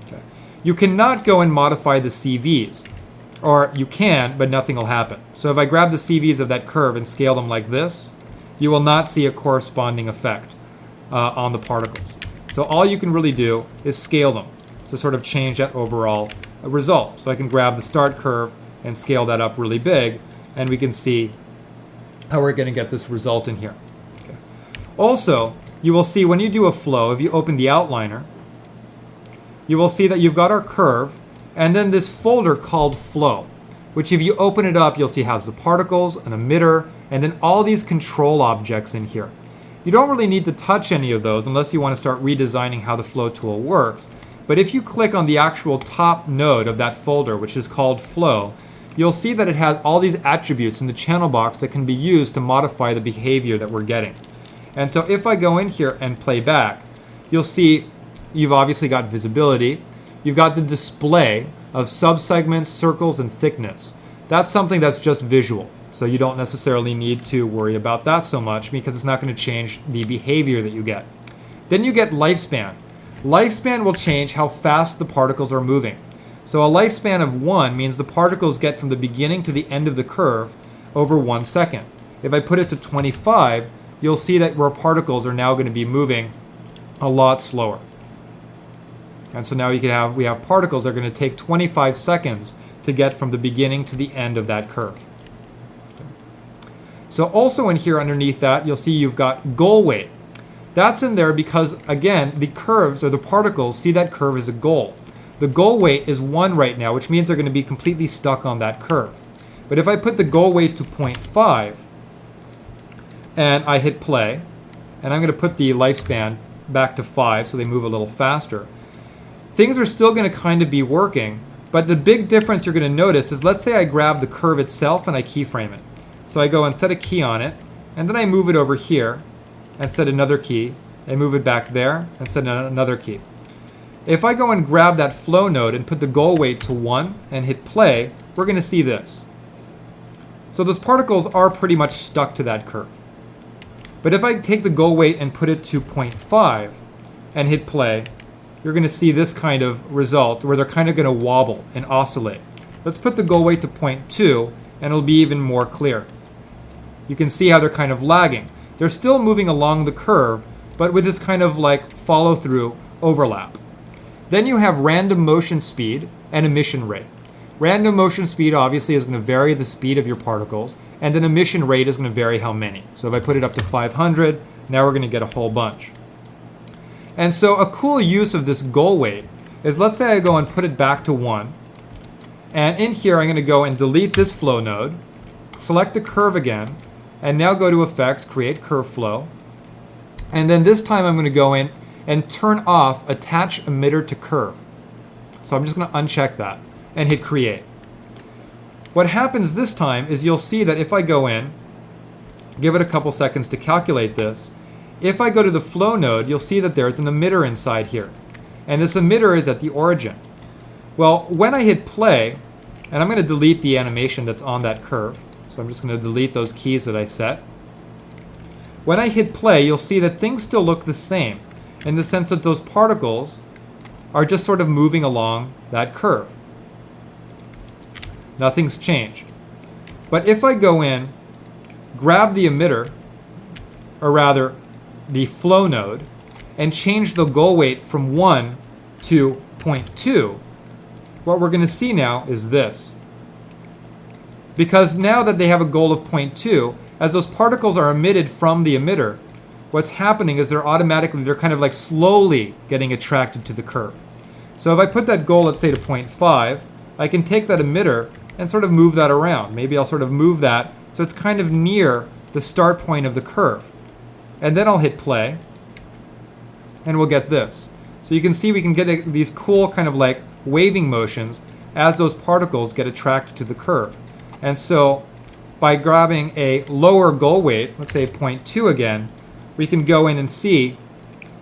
Okay. You cannot go and modify the CVs, or you can, but nothing will happen. So if I grab the CVs of that curve and scale them like this, you will not see a corresponding effect on the particles. So all you can really do is scale them to sort of change that overall result. So I can grab the start curve and scale that up really big, and we can see how we're going to get this result in here. Okay. Also, you will see when you do a flow, if you open the outliner, you will see that you've got our curve, and then this folder called flow, which if you open it up, you'll see has the particles, an emitter, and then all these control objects in here. You don't really need to touch any of those unless you want to start redesigning how the flow tool works. But if you click on the actual top node of that folder, which is called flow, you'll see that it has all these attributes in the channel box that can be used to modify the behavior that we're getting. And so if I go in here and play back, you'll see you've obviously got visibility, you've got the display, of subsegments, circles, and thickness. That's something that's just visual. So you don't necessarily need to worry about that so much because it's not going to change the behavior that you get. Then you get lifespan. Lifespan will change how fast the particles are moving. So a lifespan of 1 means the particles get from the beginning to the end of the curve over 1 second. If I put it to 25, you'll see that our particles are now going to be moving a lot slower. And so now we have particles that are going to take 25 seconds to get from the beginning to the end of that curve. So also in here underneath that, you'll see you've got goal weight. That's in there because, again, the curves or the particles see that curve as a goal. The goal weight is 1 right now, which means they're going to be completely stuck on that curve. But if I put the goal weight to 0.5 and I hit play, and I'm going to put the lifespan back to 5 so they move a little faster, things are still going to kind of be working, but the big difference you're going to notice is, let's say I grab the curve itself and I keyframe it. So I go and set a key on it, and then I move it over here and set another key, and move it back there and set another key. If I go and grab that flow node and put the goal weight to 1 and hit play, we're going to see this. So those particles are pretty much stuck to that curve. But if I take the goal weight and put it to 0.5 and hit play, you're going to see this kind of result where they're kind of going to wobble and oscillate. Let's put the goal weight to 0.2 and it'll be even more clear. You can see how they're kind of lagging. They're still moving along the curve, but with this kind of like follow-through overlap. Then you have random motion speed and emission rate. Random motion speed obviously is going to vary the speed of your particles, and then emission rate is going to vary how many. So if I put it up to 500, now we're going to get a whole bunch. And so a cool use of this goal weight is, let's say I go and put it back to 1, and in here I'm going to go and delete this flow node, select the curve again, and now go to Effects, Create Curve Flow. And then this time I'm going to go in and turn off Attach Emitter to Curve. So I'm just going to uncheck that and hit Create. What happens this time is you'll see that if I go in, give it a couple seconds to calculate this, if I go to the flow node, you'll see that there's an emitter inside here. And this emitter is at the origin. Well, when I hit play, and I'm going to delete the animation that's on that curve, so I'm just going to delete those keys that I set. When I hit play, you'll see that things still look the same in the sense that those particles are just sort of moving along that curve. Nothing's changed. But if I go in, grab the emitter, or rather the flow node, and change the goal weight from 1 to 0.2, what we're going to see now is this. Because now that they have a goal of 0.2, as those particles are emitted from the emitter, what's happening is they're kind of like slowly getting attracted to the curve. So if I put that goal, let's say to 0.5, I can take that emitter and sort of move that around. Maybe I'll sort of move that so it's kind of near the start point of the curve. And then I'll hit play, and we'll get this. So you can see we can get these cool kind of like waving motions as those particles get attracted to the curve. And so by grabbing a lower goal weight, let's say 0.2 again, we can go in and see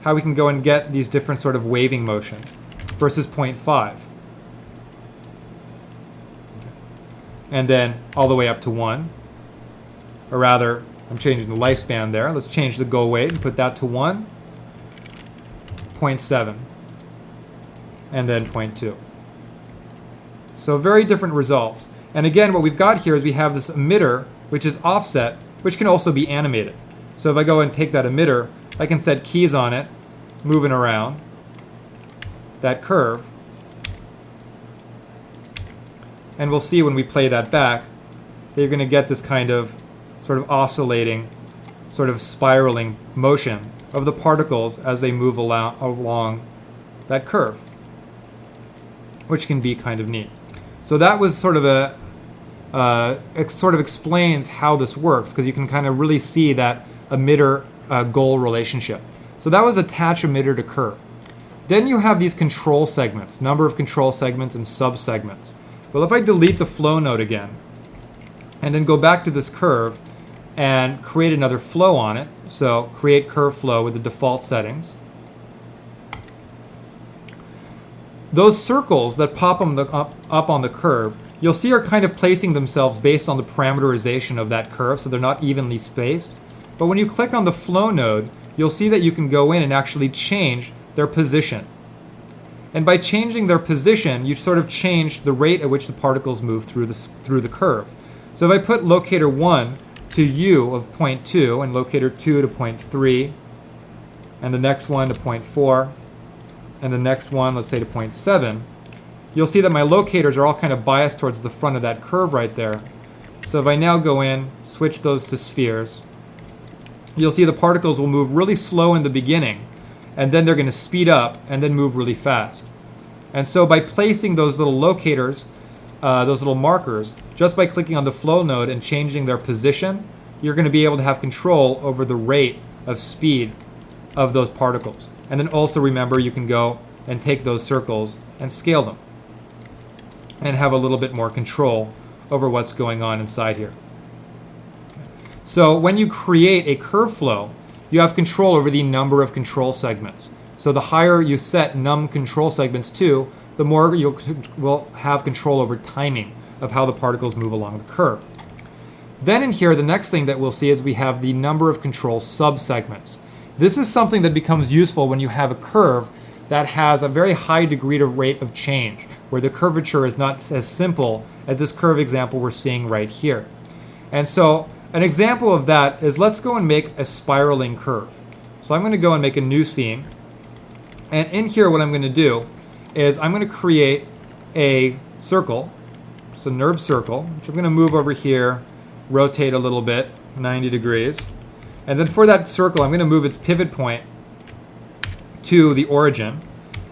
how we can go and get these different sort of waving motions versus 0.5. And then all the way up to 1. Or rather, I'm changing the lifespan there. Let's change the goal weight and put that to 1. 0.7. And then 0.2. So very different results. And again, what we've got here is we have this emitter, which is offset, which can also be animated. So if I go and take that emitter, I can set keys on it, moving around that curve. And we'll see when we play that back, that you're going to get this kind of sort of oscillating, sort of spiraling motion of the particles as they move along that curve, which can be kind of neat. So that was sort of it sort of explains how this works, because you can kind of really see that emitter goal relationship. So that was attach emitter to curve. Then you have these control segments, number of control segments and subsegments. Well, if I delete the flow node again, and then go back to this curve and create another flow on it, so create curve flow with the default settings. those circles that pop up on the curve, you'll see are kind of placing themselves based on the parameterization of that curve, so they're not evenly spaced. But when you click on the flow node, you'll see that you can go in and actually change their position. And by changing their position, you sort of change the rate at which the particles move through the curve. So if I put locator 1 to u of 0.2 and locator 2 to 0.3, and the next one to 0.4, and the next one, let's say, to 0.7, you'll see that my locators are all kind of biased towards the front of that curve right there. So if I now go in, switch those to spheres, you'll see the particles will move really slow in the beginning, and then they're going to speed up and then move really fast. And so by placing those little locators, those little markers, just by clicking on the flow node and changing their position, you're going to be able to have control over the rate of speed of those particles. And then also remember, you can go and take those circles and scale them and have a little bit more control over what's going on inside here. So when you create a curve flow, you have control over the number of control segments. So the higher you set num control segments to, the more you will have control over timing of how the particles move along the curve. Then in here, the next thing that we'll see is we have the number of control subsegments. This is something that becomes useful when you have a curve that has a very high degree of rate of change, where the curvature is not as simple as this curve example we're seeing right here. And so an example of that is, let's go and make a spiraling curve. So I'm going to go and make a new scene. And in here, what I'm going to do is I'm going to create a circle. It's a NURB circle, which I'm going to move over here, rotate a little bit, 90 degrees. And then for that circle, I'm going to move its pivot point to the origin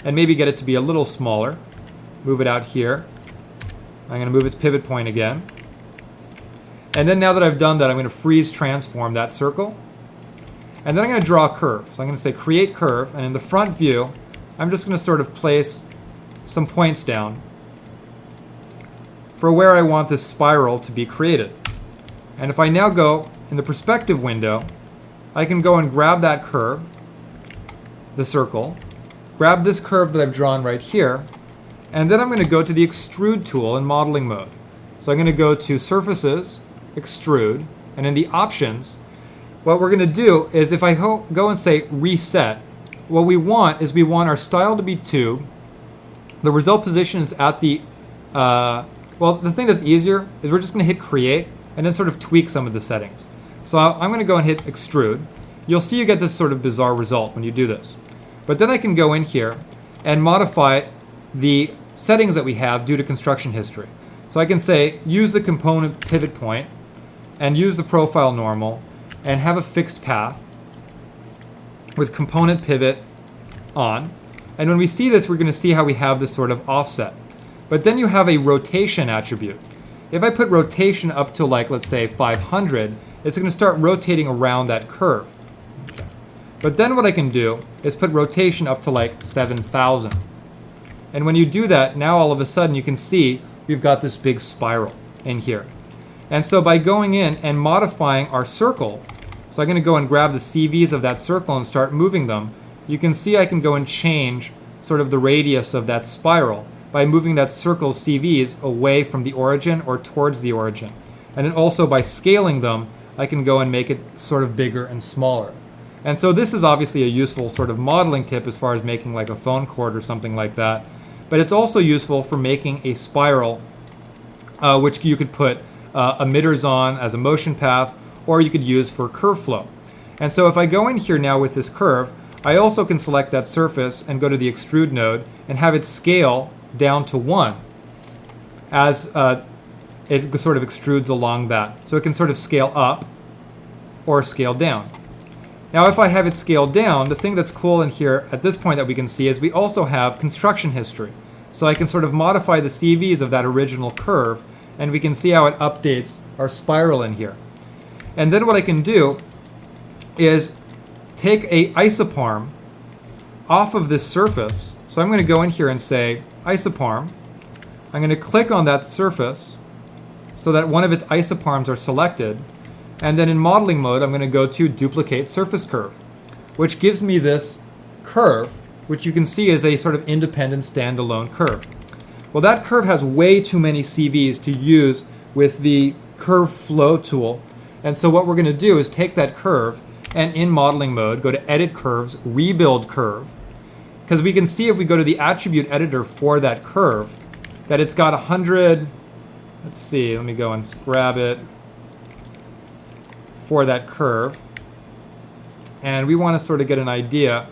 and maybe get it to be a little smaller. Move it out here. I'm going to move its pivot point again. And then now that I've done that, I'm going to freeze transform that circle. And then I'm going to draw a curve. So I'm going to say create curve. And in the front view, I'm just going to sort of place some points down for where I want this spiral to be created. And if I now go in the perspective window, I can go and grab that curve, the circle, grab this curve that I've drawn right here, and then I'm going to go to the extrude tool in modeling mode. So I'm going to go to surfaces, extrude, and in the options, what we're going to do is, if I go and say reset, what we want is we want our style to be tube. The result position is at the, well, the thing that's easier is we're just going to hit create and then sort of tweak some of the settings. So I'm going to go and hit extrude. You'll see you get this sort of bizarre result when you do this. But then I can go in here and modify the settings that we have due to construction history. So I can say use the component pivot point and use the profile normal and have a fixed path with component pivot on. And when we see this, we're going to see how we have this sort of offset. But then you have a rotation attribute. If I put rotation up to, like, let's say 500, it's going to start rotating around that curve. Okay. But then what I can do is put rotation up to like 7,000. And when you do that, now all of a sudden you can see we've got this big spiral in here. And so by going in and modifying our circle, so I'm going to go and grab the CVs of that circle and start moving them, you can see I can go and change sort of the radius of that spiral by moving that circle's CVs away from the origin or towards the origin. And then also by scaling them, I can go and make it sort of bigger and smaller. And so this is obviously a useful sort of modeling tip as far as making like a phone cord or something like that. But it's also useful for making a spiral, which you could put emitters on as a motion path, or you could use for curve flow. And so if I go in here now with this curve, I also can select that surface and go to the extrude node and have it scale down to 1 as it sort of extrudes along that. So it can sort of scale up or scale down. Now if I have it scaled down, the thing that's cool in here at this point that we can see is we also have construction history. So I can sort of modify the CVs of that original curve, and we can see how it updates our spiral in here. And then what I can do is take a isoparm off of this surface. So I'm going to go in here and say isoparm. I'm going to click on that surface so that one of its isoparms are selected. And then in modeling mode, I'm going to go to duplicate surface curve, which gives me this curve which you can see is a sort of independent standalone curve. Well, that curve has way too many CVs to use with the curve flow tool. And so what we're going to do is take that curve and in modeling mode, go to Edit Curves, Rebuild Curve. Because we can see if we go to the attribute editor for that curve, that it's got 100, let's see, let me go and grab it for that curve. And we want to sort of get an idea.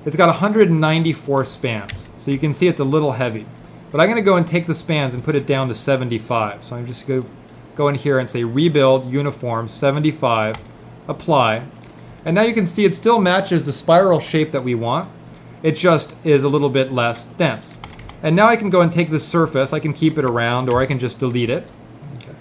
It's got 194 spans. So you can see it's a little heavy. But I'm going to go and take the spans and put it down to 75. So I'm just going to go in here and say Rebuild, Uniform, 75, Apply. And now you can see it still matches the spiral shape that we want. It just is a little bit less dense. And now I can go and take this surface. I can keep it around, or I can just delete it. Okay.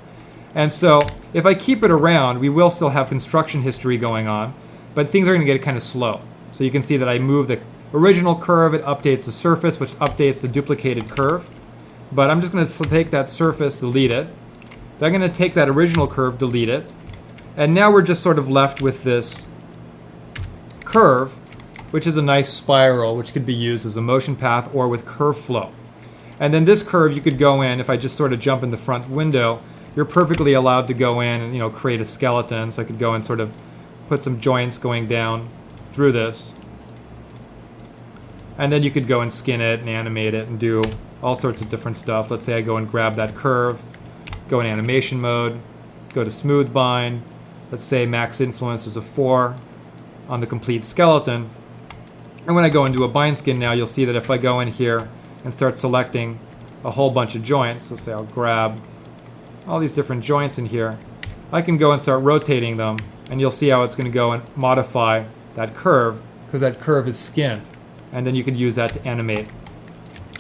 And so if I keep it around, we will still have construction history going on, but things are going to get kind of slow. So you can see that I move the original curve, it updates the surface, which updates the duplicated curve. But I'm just going to take that surface, delete it. Then I'm going to take that original curve, delete it. And now we're just sort of left with this curve, which is a nice spiral, which could be used as a motion path or with curve flow. And then this curve, you could go in, if I just sort of jump in the front window, you're perfectly allowed to go in and create a skeleton. So I could go and sort of put some joints going down through this. And then you could go and skin it and animate it and do all sorts of different stuff. Let's say I go and grab that curve, go in animation mode, go to smooth bind. Let's say max influence is a 4 on the complete skeleton. And when I go into a bind skin now, you'll see that if I go in here and start selecting a whole bunch of joints, let's say I'll grab all these different joints in here, I can go and start rotating them, and you'll see how it's going to go and modify that curve, because that curve is skinned. And then you can use that to animate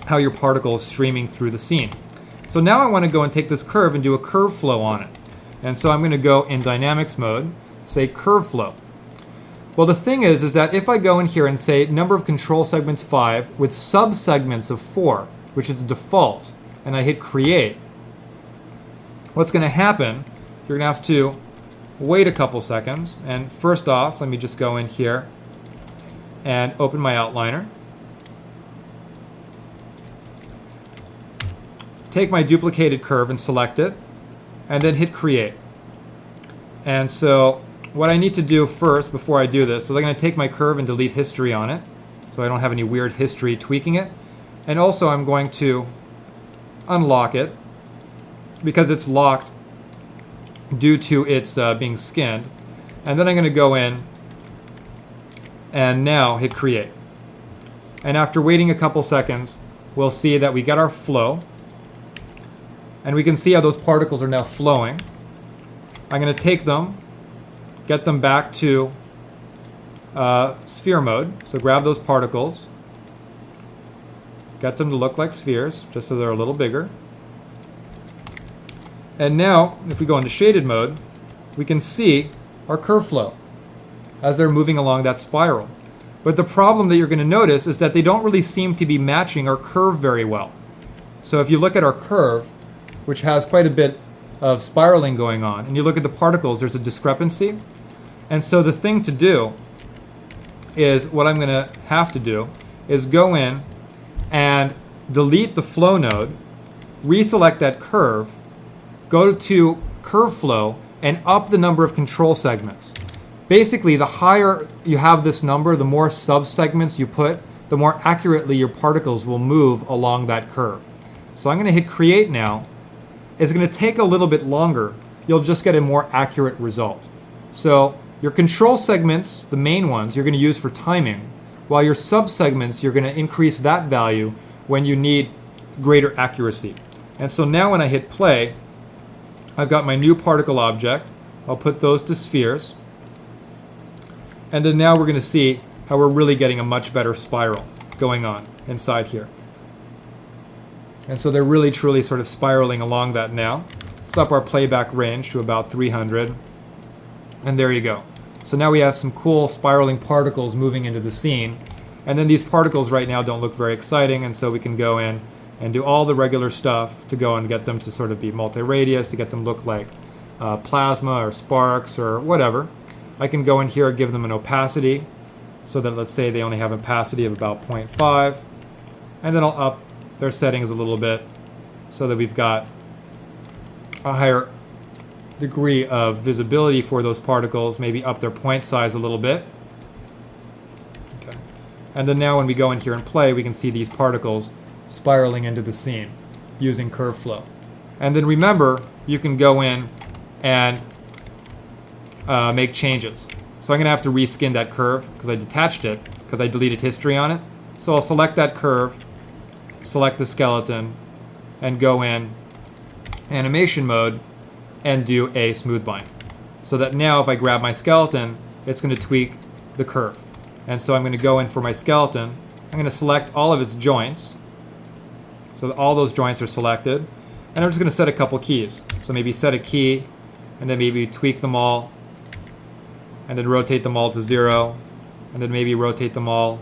how your particle is streaming through the scene. So now I want to go and take this curve and do a curve flow on it. And so I'm going to go in dynamics mode, say curve flow. Well, the thing is that if I go in here and say number of control segments 5 with subsegments of 4, which is default, and I hit create, what's going to happen, you're going to have to wait a couple seconds. And first off, let me just go in here and open my outliner. Take my duplicated curve and select it, and then hit create. And so what I need to do first before I do this is I'm going to take my curve and delete history on it, so I don't have any weird history tweaking it. And also I'm going to unlock it because it's locked due to its being skinned. And then I'm going to go in and now hit create. And after waiting a couple seconds, we'll see that we get our flow. And we can see how those particles are now flowing. I'm going to take them, get them back to sphere mode. So grab those particles, get them to look like spheres, just so they're a little bigger. And now, if we go into shaded mode, we can see our curve flow as they're moving along that spiral. But the problem that you're going to notice is that they don't really seem to be matching our curve very well. So if you look at our curve, which has quite a bit of spiraling going on, and you look at the particles, there's a discrepancy. And so the thing to do is, what I'm going to have to do is go in and delete the flow node, reselect that curve, go to curve flow, and up the number of control segments. Basically, the higher you have this number, the more subsegments you put, the more accurately your particles will move along that curve. So I'm going to hit create now. It's going to take a little bit longer. You'll just get a more accurate result. So your control segments, the main ones, you're going to use for timing, while your subsegments, you're going to increase that value when you need greater accuracy. And so now when I hit play, I've got my new particle object. I'll put those to spheres. And then now we're going to see how we're really getting a much better spiral going on inside here. And so they're really truly sort of spiraling along that now. Let's up our playback range to about 300. And there you go. So now we have some cool spiraling particles moving into the scene. And then these particles right now don't look very exciting, and so we can go in and do all the regular stuff to go and get them to sort of be multi-radius, to get them look like plasma or sparks or whatever. I can go in here and give them an opacity. so that let's say they only have opacity of about 0.5, and then I'll up their settings a little bit so that we've got a higher degree of visibility for those particles, maybe up their point size a little bit. Okay. And then now when we go in here and play, we can see these particles spiraling into the scene using curve flow. And then remember, you can go in and make changes. So I'm going to have to reskin that curve because I detached it, because I deleted history on it. So I'll select that curve, select the skeleton, and go in animation mode and do a smooth bind. So that now if I grab my skeleton, it's going to tweak the curve. And so I'm going to go in for my skeleton. I'm going to select all of its joints so that all those joints are selected. And I'm just going to set a couple keys. So maybe set a key, and then maybe tweak them all, and then rotate them all to 0, and then maybe rotate them all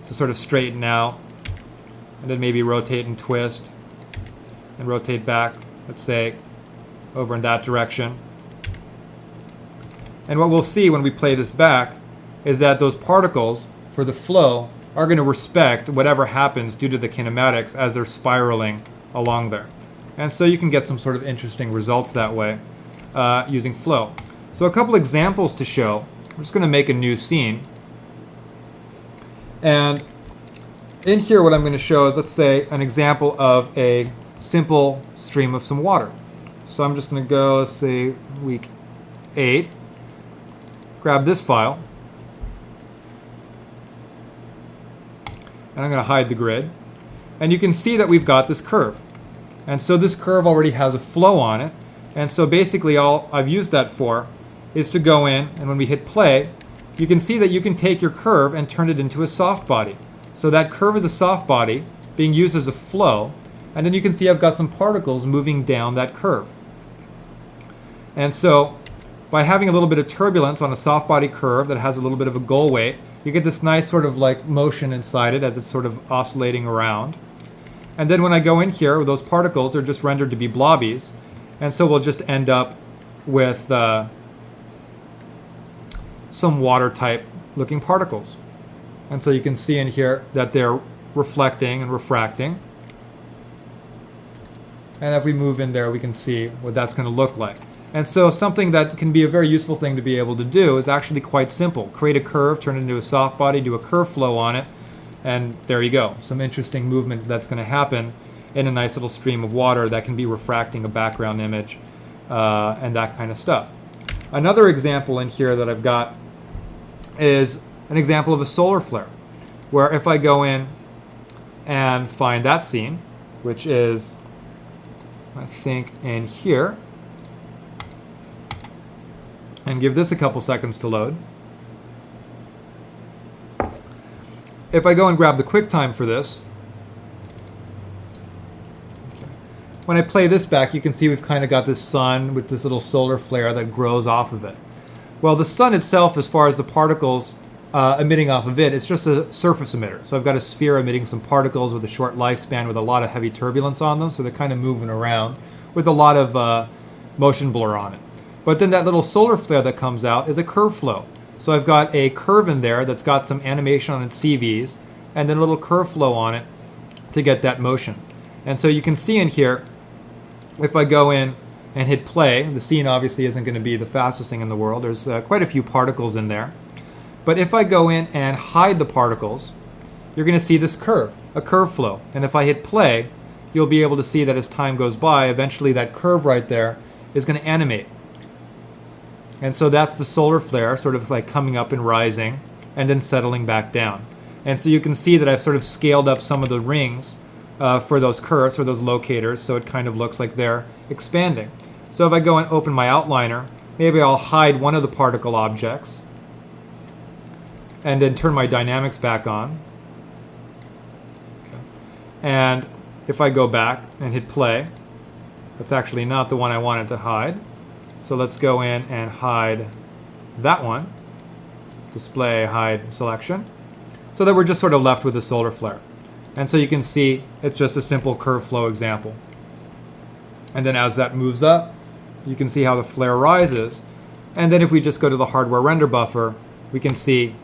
to sort of straighten out, and then maybe rotate and twist, and rotate back, let's say, over in that direction. And what we'll see when we play this back is that those particles, for the flow, are going to respect whatever happens due to the kinematics as they're spiraling along there. And so you can get some sort of interesting results that way using flow. So a couple examples to show. I'm just going to make a new scene. And in here what I'm going to show is, let's say, an example of a simple stream of some water. So I'm just going to go, let's say, week 8. Grab this file. And I'm going to hide the grid. And you can see that we've got this curve. And so this curve already has a flow on it. And so basically all I've used that for is to go in, and when we hit play, you can see that you can take your curve and turn it into a soft body. So that curve is a soft body being used as a flow. And then you can see I've got some particles moving down that curve. And so by having a little bit of turbulence on a soft body curve that has a little bit of a goal weight, you get this nice sort of like motion inside it as it's sort of oscillating around. And then when I go in here, those particles are just rendered to be blobbies. And so we'll just end up with some water type looking particles. And so you can see in here that they're reflecting and refracting. And if we move in there, we can see what that's going to look like. And so something that can be a very useful thing to be able to do is actually quite simple. Create a curve, turn it into a soft body, do a curve flow on it, and there you go. Some interesting movement that's going to happen in a nice little stream of water that can be refracting a background image and that kind of stuff. Another example in here that I've got is an example of a solar flare, where if I go in and find that scene, which is, I think, in here, and give this a couple seconds to load. If I go and grab the QuickTime for this, when I play this back, you can see we've kind of got this sun with this little solar flare that grows off of it. Well, the sun itself, as far as the particles emitting off of it, it's just a surface emitter. So I've got a sphere emitting some particles with a short lifespan with a lot of heavy turbulence on them, so they're kind of moving around with a lot of motion blur on it. But then that little solar flare that comes out is a curve flow. So I've got a curve in there that's got some animation on its CVs, and then a little curve flow on it to get that motion. And so you can see in here, if I go in and hit play, the scene obviously isn't going to be the fastest thing in the world. There's quite a few particles in there. But if I go in and hide the particles, you're going to see this curve, a curve flow. And if I hit play, you'll be able to see that as time goes by, eventually that curve right there is going to animate. And so that's the solar flare, sort of like coming up and rising, and then settling back down. And so you can see that I've sort of scaled up some of the rings for those curves, for those locators, so it kind of looks like they're expanding. So if I go and open my outliner, maybe I'll hide one of the particle objects, and then turn my dynamics back on. Okay. And if I go back and hit play, that's actually not the one I wanted to hide. So let's go in and hide that one. Display, hide, selection. So that we're just sort of left with the solar flare. And so you can see it's just a simple curve flow example. And then as that moves up, you can see how the flare rises. And then if we just go to the hardware render buffer, we can see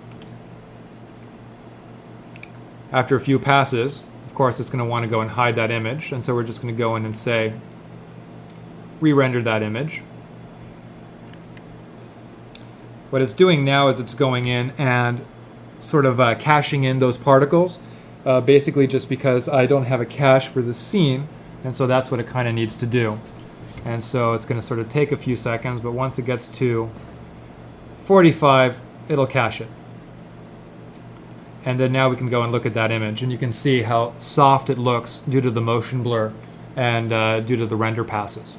after a few passes, of course, it's going to want to go and hide that image. And so we're just going to go in and say, re-render that image. What it's doing now is it's going in and sort of caching in those particles, basically just because I don't have a cache for the scene, and so that's what it kind of needs to do. And so it's going to sort of take a few seconds, but once it gets to 45, it'll cache it. And then now we can go and look at that image, and you can see how soft it looks due to the motion blur and due to the render passes.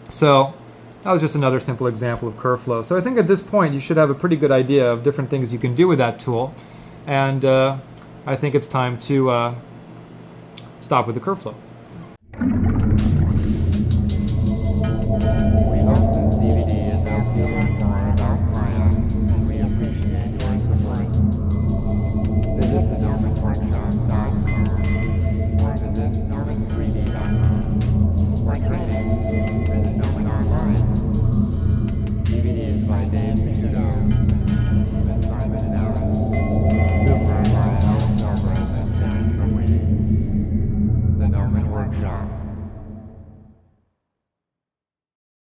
So that was just another simple example of curve flow. So I think at this point you should have a pretty good idea of different things you can do with that tool, and I think it's time to stop with the curve flow.